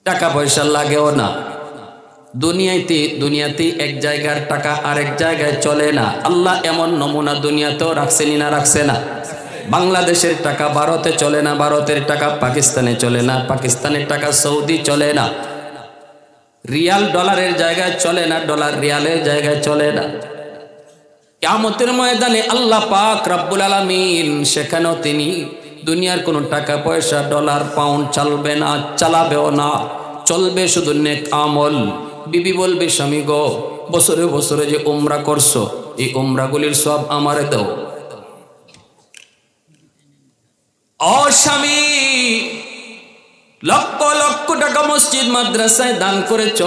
[SPEAKER 1] টাকা পয়সা লাগেও না দুনিয়াতে এক জায়গার টাকা আরেক জায়গায় চলে না আল্লাহ এমন নমুনা দুনিয়াতেও রাখছেনি না রাখছে না বাংলাদেশের টাকা ভারতে চলে না ভারতের টাকা পাকিস্তানে চলে না পাকিস্তানের টাকা সৌদি চলে না রিয়াল ডলারের জায়গায় চলে না ডলার রিয়ালের জায়গায় চলে না কিয়ামতের ময়দানে আল্লাহ পাক রব্বুল আলামিন সেখানেও তিনি দুনিয়ার কোনো টাকা পয়সা ডলার পাউন্ড চলবে না চালাবেও না চলবে শুধু নেক আমল বিবি বলবে স্বামী গো বছরে বছরে যে উমরা করছো এই উমরাগুলির সব আমারে দাও ও স্বামী লক্ষ লক্ষ টাকা মসজিদ মাদ্রাসায় দান করেছ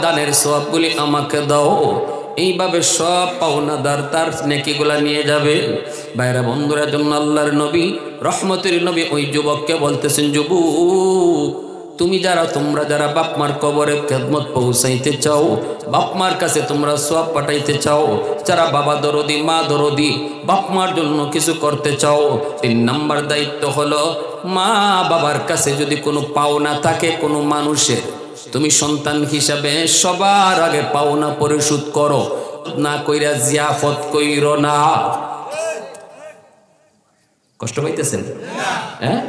[SPEAKER 1] দানের সবগুলি আমাকে দাও এইভাবে সব পাওনাদার তার নেকিগুলা নিয়ে যাবে বাইরা বন্ধুরা জন্য আল্লাহর নবী রহমতের নবী ওই যুবককে বলতেছেন যুবক তোমরা যারা বাপ মার কবরে খেদমত পৌঁছাইতে চাও বাপ মার কাছে তোমরা সওয়াব পাঠাইতে চাও যারা বাবা দরদি মা দরদি বাপ মার জন্য কিছু করতে চাও 3 নাম্বার দায়িত্ব হলো মা বাবার কাছে যদি কোনো পাওনা থাকে কোনো মানুষের তুমি সন্তান হিসাবে সবার আগে পাওনা পরিশোধ করো না কইরা জিয়াফত কইরো না কষ্ট পাইতেছেন হ্যাঁ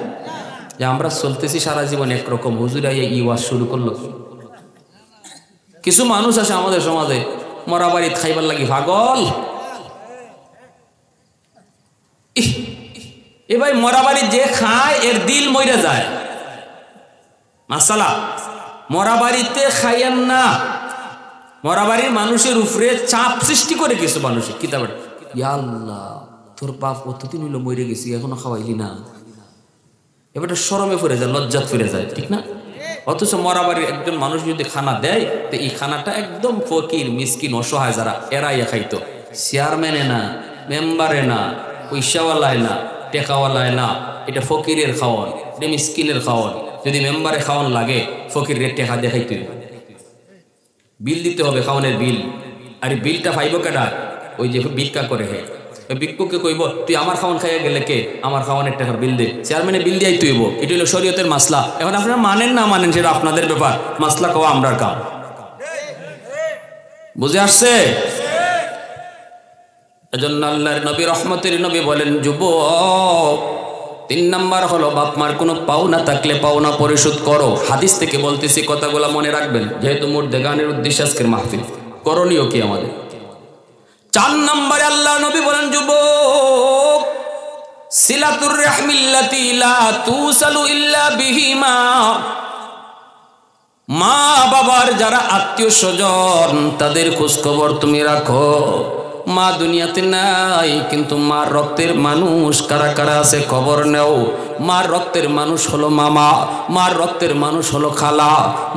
[SPEAKER 1] যে আমরা চলতেছি সারা জীবন একরকম, হুজুরা এই ওয়াজ শুরু করলো। কিছু মানুষ আছে আমাদের সমাজে মরা বাড়ি খাইবার লাগি পাগল। এ ভাই মরা বাড়ি যে খায় এর দিল মরে যায়। মাসালা মরা বাড়িতে খাইয়েন না। মরা বাড়ির মানুষের উপরে চাপ সৃষ্টি করে কিছু মানুষ কিতাবের, ইয়া আল্লাহ তোর বাপ কতদিন হইলো মরে গেছি এখনো খাওয়াইলি না, এবার শরমে ফিরে যায়, লজ্জাত ফিরে যায়, ঠিক না? অথচ মরা বাড়ির একজন মানুষ যদি খানা দেয় তো এই খানাটা একদম ফকির মিসকিন অসহায় যারা এরাই খাইতো। চেয়ারম্যানে না, মেম্বারে না, পয়সাওয়ালায় না, টেকাওয়ালায় না, এটা ফকিরের খাওয়ান, এটা মিসকিনের খাওয়ান। যদি মেম্বারে খাওয়ান লাগে ফকিরের টেকা দেখাইতে বিল দিতে হবে, খাওয়ানের বিল। আর বিলটা পাইব কেডা? ওই যে ভিক্ষা করে হে ভিক্ষুকে কইব তুই আমার খাওয়ান খাইয়া গেলে কে, আমার খাওয়ানের টাকার বিল দে, চেয়ারম্যানে বিল দিয়াই তুইব। এটা হলো শরীয়তের মাসলা। এখন আপনারা মানেন না মানেন সেটা আপনাদের ব্যাপার, মাসলা কওয়া আমরার কাম। বুঝে আসছে? এজন্য আল্লাহর নবী রহমতের নবী বলেন, যুবক 3 নাম্বার হলো বাপ মার কোনো পাওনা থাকলে পাওনা পরিশোধ করো। হাদিস থেকে বলতেছি, কথাগুলো মনে রাখবেন, যেহেতু মুর্দে গানের উদ্দেশ্যে আজকের মাহফিল। করণীয় কি আমাদের? 4 নম্বরে আল্লাহ নবী বলেন, যুবক সিলাতুর রাহমিল্লাতি লা তুসালু ইল্লা বিহিমা। মা বাবার যারা আত্মীয় স্বজন তাদের খোঁজ খবর তুমি রাখো। মা দুনিয়াতে নাই কিন্তু মার রক্তের মানুষ কারা কারা আছে খবর নেও। মার রক্তের মানুষ হলো মামা, মার রক্তের মানুষ হলো খালা,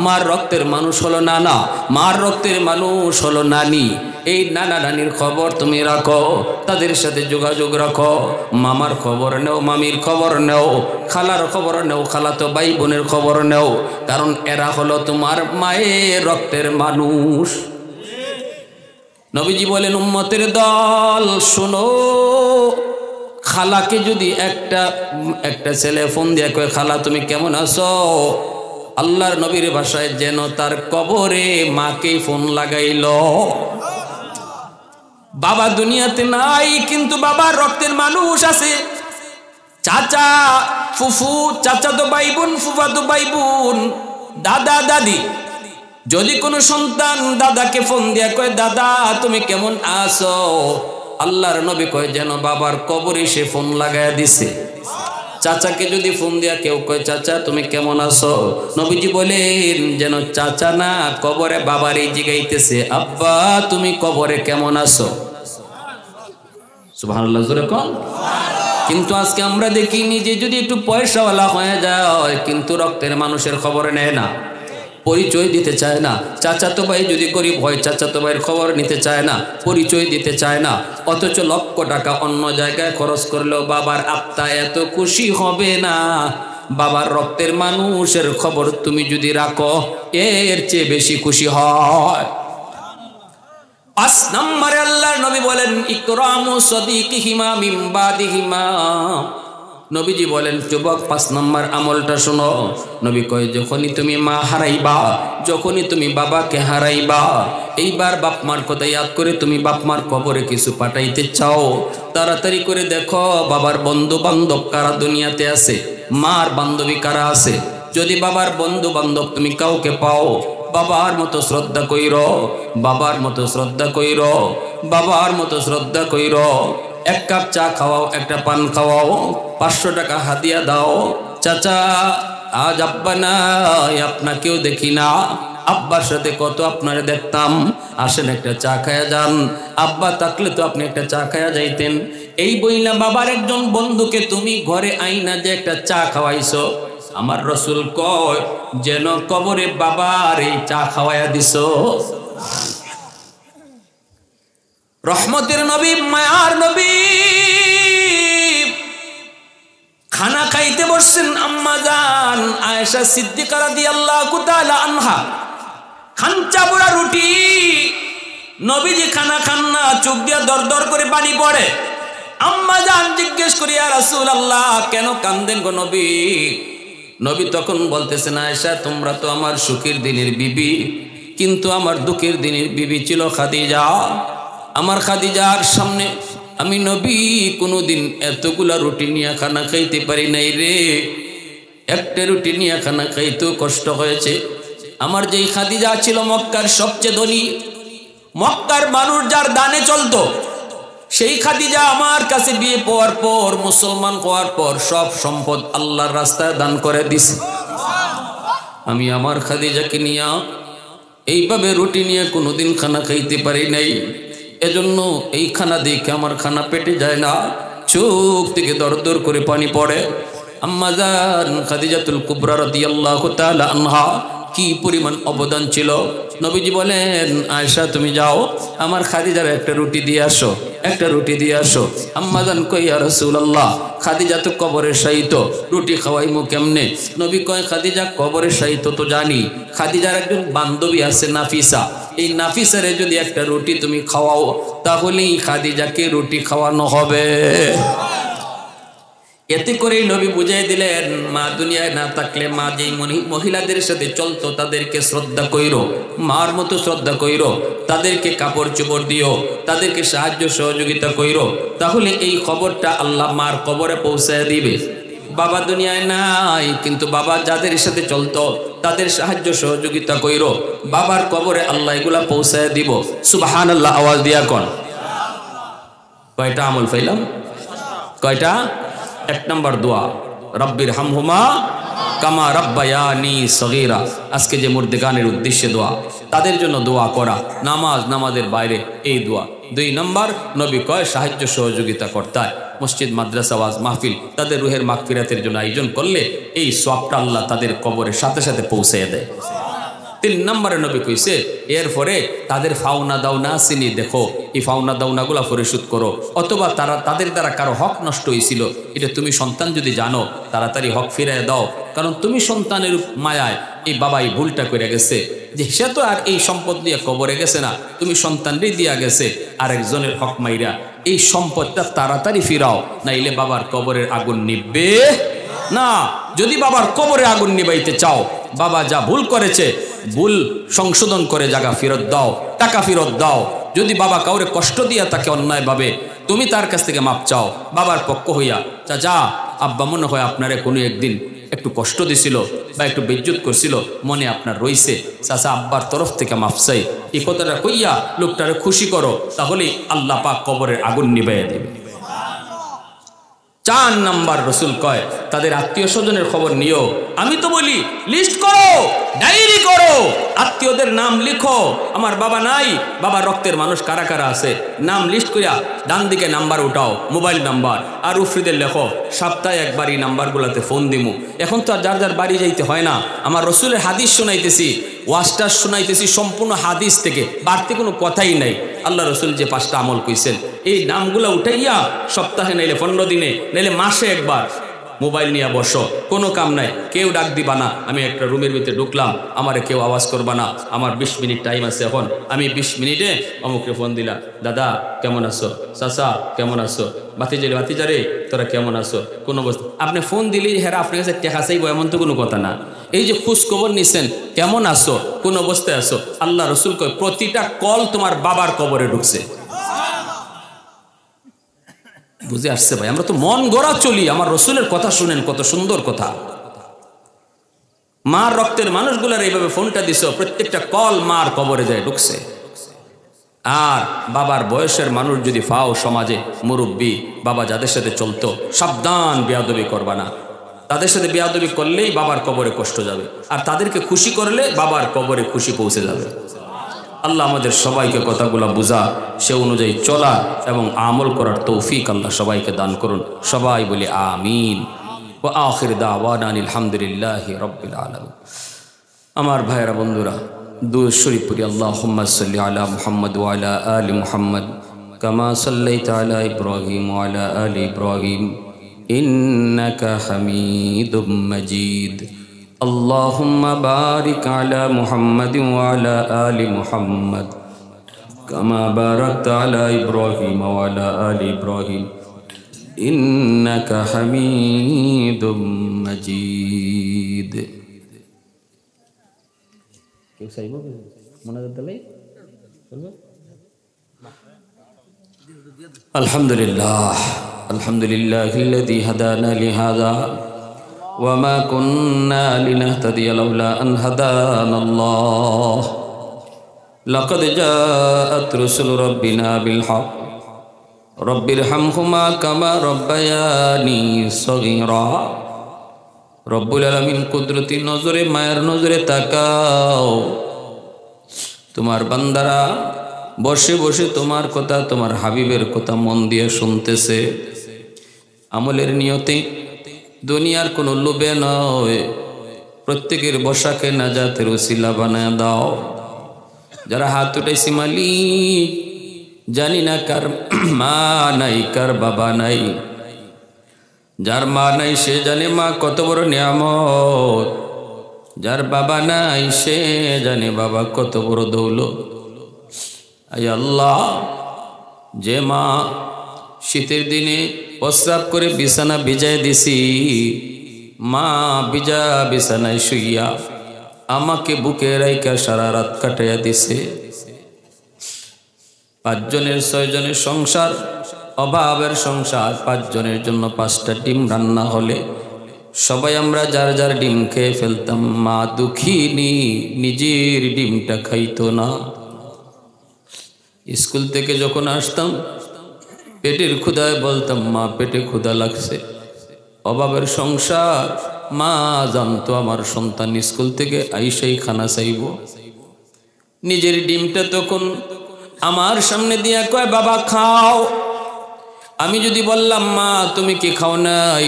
[SPEAKER 1] মার রক্তের মানুষ হলো নানা, মার রক্তের মানুষ হলো নানি। এই নানা নানির খবর তুমি রাখো, তাদের সাথে যোগাযোগ রাখো। মামার খবর নেও, মামির খবর নেও, খালার খবর নেও, খালাতো ভাই বোনের খবর নেও, কারণ এরা হলো তোমার মায়ের রক্তের মানুষ। নবীজি বলেন, উম্মতের দল শোনো, খালাকে যদি একটা ছেলে ফোন দিয়ে কয় খালা তুমি কেমন আছো, আল্লাহর নবীর ভাষায় যেন তার কবরে মাকে ফোন লাগাইল। বাবা দুনিয়াতে নাই কিন্তু বাবার রক্তের মানুষ আছে, চাচা ফুফু, চাচা তো ভাই বোন, ফুফা তো ভাই বোন, দাদা দাদি। যদি কোনো সন্তান দাদাকে ফোন দিয়া কয় দাদা তুমি কেমন আছো, আল্লাহর নবী কয় যেন বাবার কবরে সে ফোন লাগায়া দিছে। চাচাকে যদি ফোন দিয়া কেউ কয় চাচা তুমি কেমন আছো, নবীজি বলেন যেন চাচা না কবরে বাবারই জিগাইতেছে আব্বা তুমি কবরে কেমন আছো। সুবহানাল্লাহ জোরে কোন। কিন্তু আজকে আমরা দেখি নিজে যদি একটু পয়সাওয়ালা হয়ে যায় কিন্তু রক্তের মানুষের খবর নেয় না, পরিচয় দিতে চায় না। চাচাতো ভাই যদি গরিব হয় চাচাতো ভাইয়ের খবর নিতে চায় না, পরিচয় দিতে চায় না। অথচ লক্ষ টাকা অন্য জায়গায় খরচ করলেও বাবার আত্মা এত খুশি হবে না। বাবার রক্তের মানুষের খবর তুমি যদি রাখো এর চেয়ে বেশি খুশি হয়। 5 নম্বরে আল্লাহর নবী বলেন, ইকরামু সাদিকিহিমা মিন বাদিহিমা। নবীজি বলেন, যুবক 5 নম্বর আমলটা শোনো। নবী কয় যখনই তুমি মা হারাইবা, যখনই তুমি বাবাকে হারাইবা, এইবার বাপ মার কথা ইয়াদ করে তুমি বাপ মার কবরে কিছু পাঠাইতে চাও, তাড়াতাড়ি করে দেখো বাবার বন্ধু বান্ধব কারা দুনিয়াতে আছে, মার বান্ধবী কারা আছে। যদি বাবার বন্ধু বান্ধব তুমি কাউকে পাও, বাবার মতো শ্রদ্ধা কইর, বাবার মতো শ্রদ্ধা কইর, বাবার মতো শ্রদ্ধা কইর। 1 কাপ চা খাওয়াও, একটা পান খাওয়াও, 500 টাকা হাদিয়া দাও। চাচা আজ আব্বা নাই, আপনাকেও দেখি না, আব্বার সাথে কত আপনারে দেখতাম, আসেন একটা চা খায়া যান। আব্বা থাকলে তো আপনি একটা চা খায়া যাইতেন। এই বইলা বাবার একজন বন্ধুকে তুমি ঘরে আইনা যে একটা চা খাওয়াইছো, আমার রসুল কয় যেন কবরে বাবার এই চা খাওয়াইয়া দিছো। রহমতের নবী, মায়ার নবী খানা খাইতে বসছেন। আম্মা জান আয়েশা সিদ্দিকা রাদিয়াল্লাহু তাআলা আনহা খাঞ্চা বুড়া রুটি, নবীজি খানা খান না, চোখ দিয়া দর দর করে পানি পড়ে। আম্মা জান জিজ্ঞেস করি ইয়া রাসূলুল্লাহ কেন কান্দেন গো নবী? নবী তখন বলতেছেন, আয়েশা তোমরা তো আমার সুখের দিনের বিবি, কিন্তু আমার দুঃখের দিনের বিবি ছিল খাদিজা। আমার খাদিজার সামনে আমি নবী কোনোদিন এতগুলা রুটি নিয়ে খানা খাইতে পারি নাই রে। একটা রুটি নিয়ে খানা খাইতেও কষ্ট হয়েছে। আমার যেই খাদিজা ছিল মক্কার সবচেয়ে ধনী, মক্কার মানুষ যার দানে চলতো, সেই খাদিজা আমার কাছে বিয়ে পাওয়ার পর, মুসলমান হওয়ার পর সব সম্পদ আল্লাহর রাস্তায় দান করে দিছে। আমি আমার খাদিজাকে নিয়ে এইভাবে রুটি নিয়ে কোনোদিন খানা খাইতে পারি নাই। এজন্য এই খানা দেখে আমার খানা পেটে যায় না, চোখ থেকে দর দর করে পানি পড়ে। আম্মা জান খাদিজাতুল কুবরা রাদিয়াল্লাহু তাআলা আনহা কি পরিমাণ অবদান ছিল। নবীজি বলেন, আয়েশা তুমি যাও আমার খাদিজার একটা রুটি দিয়ে আসো, একটা রুটি দিয়ে আসো। আম্মা জান কই, ইয়া রাসূলুল্লাহ খাদিজা তো কবরে শায়িত, রুটি খাওয়াইমু কেমনে? নবী কয়, খাদিজা কবরে শায়িত তো জানি, খাদিজার একজন বান্ধবী আছে নাফিসা, এই নাফিসারে যদি একটা রুটি তুমি খাওয়াও তাহলেই খাদিজাকে রুটি খাওয়ানো হবে। এতে করেই নবী বুঝাই দিলেন, মা দুনিয়ায় না থাকলে মা যেই মহিলাদের সাথে চলতো তাদেরকে শ্রদ্ধা কইরো, মার মতো শ্রদ্ধা কইরো, তাদেরকে কাপড় চোপড় দিও, তাদেরকে সাহায্য সহযোগিতা কইরো, তাহলে এই খবরটা আল্লাহ মার কবরে পৌঁছায় দিবে। বাবা দুনিয়ায় নাই, কিন্তু বাবা যাদের সাথে চলতো তাদের সাহায্য সহযোগিতা কইরো, বাবার কবরে আল্লাহ এগুলা পৌঁছায় দিব। সুবহানাল্লাহ আওয়াজ দিয়া কোন। কয়টা আমল পাইলাম? কয়টা? এক নম্বর দোয়া, রব্বির হামহুমা কামা রাব্বায়ানি সগীরা। আজকে যে মুর্দেগানের উদ্দেশ্যে দোয়া, তাদের জন্য দোয়া করা, নামাজের বাইরে এই দোয়া। 2 নম্বর, নবী কয় সাহায্য সহযোগিতা করতে হয়, মসজিদ মাদ্রাসা ওয়াজ মাহফিল তাদের রুহের মাগফিরাতের জন্য আয়োজন করলে এই সওয়াবটা আল্লাহ তাদের কবরের সাথে সাথে পৌঁছে দেয়। 3 নম্বরে নবী কইছে, এরপরে তাদের ফাওনা দাওনা চিনি দেখো, এই ফাওনা দাওনাগুলা পরিশোধ করো, অথবা তাদের দ্বারা কারো হক নষ্ট হয়েছিল, এটা তুমি সন্তান যদি জানো তাড়াতাড়ি হক ফিরিয়ে দাও। কারণ তুমি সন্তানের মায়ায় এই বাবাই ভুলটা করে গেছে, যে সে তো আর এই সম্পদ দিয়ে কবরে গেছে না, তুমি সন্তানরই দিয়া গেছে আরেকজনের হক মাইরা, এই সম্পদটা তাড়াতাড়ি ফিরাও, নাইলে বাবার কবরের আগুন নিভবে না। যদি বাবার কবরে আগুন নিবাইতে চাও, বাবা যা ভুল করেছে ভুল সংশোধন করে জায়গা ফেরত দাও, টাকা ফেরত দাও। যদি বাবা কাউরে কষ্ট দিয়া তাকে অন্যায়ভাবে, তুমি তার কাছ থেকে মাপ চাও বাবার পক্ষ হইয়া, চাচা আব্বা মনে হয় আপনারে কোনো একদিন একটু কষ্ট দিছিল বা একটু বেজ্জত করছিল, মনে আপনার রইছে, চাচা আব্বার তরফ থেকে মাপ চাই, এই কথাটা কইয়া লোকটারে খুশি করো, তাহলেই আল্লাহ পাক কবরের আগুন নিবাইয়া দেবে। 4 নম্বর রসুল কয়, তাদের আত্মীয় স্বজনের খবর নিও। আমি তো বলি লিস্ট করো, ডায়েরি করো, আত্মীয়দের নাম লিখো। আমার বাবা নাই, বাবার রক্তের মানুষ কারা কারা আছে, নাম লিস্ট করিয়া ডান দিকে নাম্বার উঠাও, মোবাইল নাম্বার, আর উফরিদের লেখো, সপ্তাহে একবার এই নাম্বারগুলোতে ফোন দিমু। এখন তো আর যার যার বাড়ি যাইতে হয় না, আমার রসুলের হাদিস শোনাইতেছি, ওয়াজটা শোনাইতেছি সম্পূর্ণ হাদিস থেকে, বাড়তি কোনো কথাই নাই। আল্লাহ রসুল যে 5টা আমল কইছেন, এই নামগুলো উঠাইয়া সপ্তাহে নাইলে 15 দিনে নাইলে মাসে একবার মোবাইল নিয়ে বসো, কোনো কাম নাই, কেউ ডাক দিবা না। আমি একটা রুমের ভিতরে ঢুকলাম, আমারে কেউ আওয়াজ করবা না, আমার 20 মিনিট টাইম আছে, এখন আমি 20 মিনিটে অমুককে ফোন দিলা, দাদা কেমন আছো, চাচা কেমন আছো, বাতিজারে তোরা কেমন আছো, কোনো অবস্থা। আপনি ফোন দিলেই হেরা আপনার কাছে টেকা চাইবো এমন তো কোনো কথা না। এই যে খোঁজ খবর নিছেন, কেমন আছো, কোন অবস্থায় আছো, আল্লাহ রসুল কয় প্রতিটা কল তোমার বাবার কবরে ঢুকছে। বুঝে আসছে ভাই? আমরা তো মন গড়া চলি, আমার রসুলের কথা শুনেন, কত সুন্দর কথা। মার রক্তের মানুষগুলার এইভাবে ফোনটা দিছ, প্রত্যেকটা কল মার কবরে যায় ঢুকছে। আর বাবার বয়সের মানুষ যদি ফাও সমাজে মুরব্বী বাবা যাদের সাথে চলতো, সাবধান, বেয়াদবি করবা না। তাদের সাথে বেয়াদবি করলেই বাবার কবরে কষ্ট যাবে, আর তাদেরকে খুশি করলে বাবার কবরে খুশি পৌঁছে যাবে। আল্লাহ আমাদের সবাইকে কথাগুলো বুঝা, সে অনুযায়ী চলা এবং আমল করার তৌফিক আল্লাহ সবাইকে দান করুন। সবাই বলি আমিন। ওয়া আখির দাওয়ানা আলহামদুলিল্লাহি রাব্বিল আলামিন। আমার ভাইয়েরা বন্ধুরা, দুরূদ শরীফ পড়ি। আল্লাহুম্মা সাল্লি আলা মুহাম্মদ ওয়া আলা আলি মুহাম্মদ কামা সাল্লাইতা আলা ইব্রাহিম ওয়া আলা আলি ইব্রাহিম ইন্নাকা হামিদুম মাজিদ। আল্লাহুম্মা বারিক আলা মুহাম্মাদ ওয়া আলা আলি মুহাম্মাদ কামা বারাকতা আলা ইব্রাহিম ওয়া আলা আলি ইব্রাহিম ইন্নাকা হামিদুম মাজিদ। কেউ চাইব মোনাজাত দিলে আলহামদুলিল্লাহ, আলহামদুলিল্লাহিল্লাযী হাদানা লিহাযা وما كنا لنهتدي لولا أن هدانا الله لقد جاءت رسل ربنا بالحق رب ارحمهما كما ربياني صغيرا রব্বুল আলামিন কুদরতি নজরে মায়ের নজরে তাকাও তোমার বান্দারা বসে বসে তোমার কথা তোমার হাবিবের কথা মন দিয়ে শুনতেছে আমলের নিয়তে দুনিয়ার কোনো লোভে নয় প্রত্যেকের বসাকে নাজাতের ওসিলা বানায় দাও যারা হাত উঠাইছি মালিক জানি না কার মা নাই কার বাবা নাই যার মা নাই সে জানে মা কত বড় নিয়ামত যার বাবা নাই সে জানে বাবা কত বড় দৌলত আয় আল্লাহ যে মা শীতের দিনে প্রস্রাব করে বিছানা ভিজায় দিছি মা ভিজা বিছানায় শুইয়া আমাকে বুকে রাইকা সারা রাত কাটাইয়া দিছে 5 জনের 6 জনের সংসার অভাবের সংসার 5 জনের জন্য 5টা ডিম রান্না হলে সবাই আমরা যার যার ডিম খেয়ে ফেলতাম মা দুঃখিনী নিজের ডিমটা খাইতো না স্কুল থেকে যখন আসতাম পেটের ক্ষুধায় বলতাম মা পেটে ক্ষুধা লাগছে অভাবের সংসার মা জানতো আমার সন্তান স্কুল থেকে আইসাই খানা চাইব নিজের ডিমটা তখন আমার সামনে দিয়া কয় বাবা খাও আমি যদি বললাম মা তুমি কি খাও নাই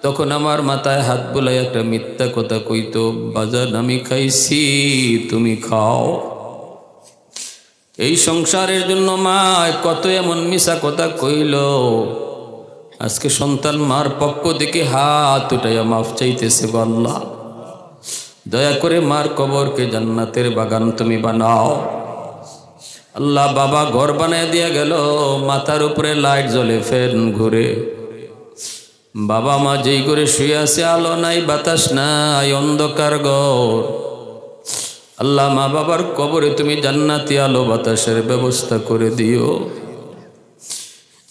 [SPEAKER 1] তখন আমার মাথায় হাত বুলাই একটা মিথ্যা কথা কইতো বাজার আমি খাইছি তুমি খাও এই সংসারের জন্য মা কত এমন মিছা কথা কইল আজকে সন্তান মার পক্ষ থেকে হাত উঠাইয়া মাফ চাইতেছে আল্লাহ দয়া করে মার কবরকে জান্নাতের বাগান তুমি বানাও আল্লাহ বাবা ঘর বানায় দিয়া গেল মাথার উপরে লাইট জ্বলে ফ্যান ঘুরে বাবা মা যেই করে শুয়ে আছে আলো নাই বাতাস নাই অন্ধকার ঘর আল্লাহ মা বাবার কবরে তুমি জান্নাতি আলো বাতাসের ব্যবস্থা করে দিও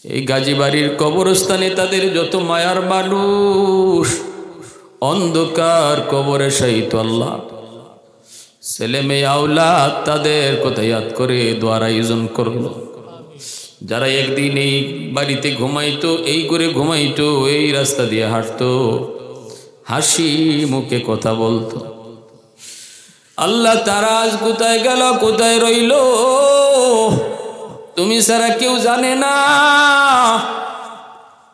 [SPEAKER 1] এই গাজীবাড়ির কবরস্থানে তাদের যত মায়ার মানুষ অন্ধকার কবরে শায়িত আল্লাহ ছেলে মেয়ে আওলাদ তাদের কথা ইয়াদ করে দোয়ার আয়োজন করলো যারা একদিন এই বাড়িতে ঘুমাইতো এই করে ঘুমাইতো এই রাস্তা দিয়ে হাঁটতো হাসি মুখে কথা বলতো আল্লাহ তারা আজ কোথায় গেল কোথায় রইল তুমি ছাড়া কেউ জানে না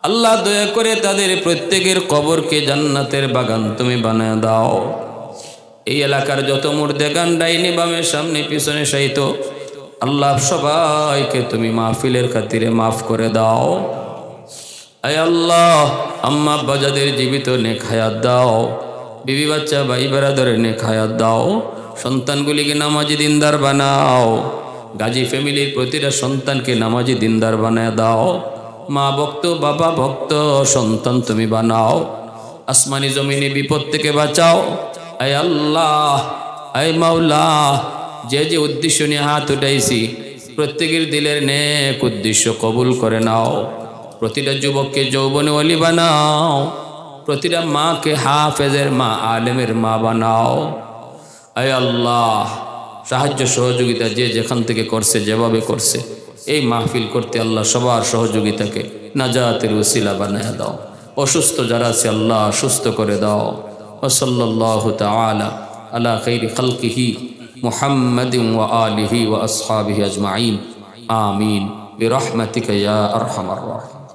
[SPEAKER 1] আল্লাহ দয়া করে তাদের প্রত্যেকের কবরকে জান্নাতের বাগান তুমি বানায় দাও এই এলাকার যত মুর্দেগান ডাইনি বামের সামনে পিছনে শায়িত আল্লাহ সবাইকে তুমি মাহফিলের খাতিরে মাফ করে দাও আয় আল্লাহ আম্মা আব্বা যাদের জীবিত নেক হায়াত দাও বিবি বাচ্চা ভাই বেরাদরের নেক হায়াত দাও সন্তানগুলিকে নামাজি দিনদার বানাও গাজী ফ্যামিলির প্রতিটা সন্তানকে নামাজি দিনদার বানায় দাও মা ভক্ত বাবা ভক্ত সন্তান তুমি বানাও আসমানি জমিনে বিপদ থেকে বাঁচাও আয় আল্লাহ আয় মাওলা যে যে উদ্দেশ্য নিয়ে হাত উঠাইছি প্রত্যেকের দিলের নেক উদ্দেশ্য কবুল করে নাও প্রতিটা যুবককে যৌবনে ওলি বানাও প্রতিটা মাকে হাফেজের মা আলেমের মা বানাও আয় আল্লাহ সাহায্য সহযোগিতা যে যেখান থেকে করছে যেভাবে করছে এই মাহফিল করতে আল্লাহ সবার সহযোগিতাকে নাজাতের উসিলা বানায় দাও অসুস্থ যারা আছে আল্লাহ সুস্থ করে দাও ওয়াসাল্লাল্লাহু তাআলা আলা খাইরি খালকিহি মুহাম্মাদিন ওয়া আলিহি ওয়া আসহাবিহি আজমাইন আমিন বিরহমাতিকা ইয়া আরহামার রাহিম।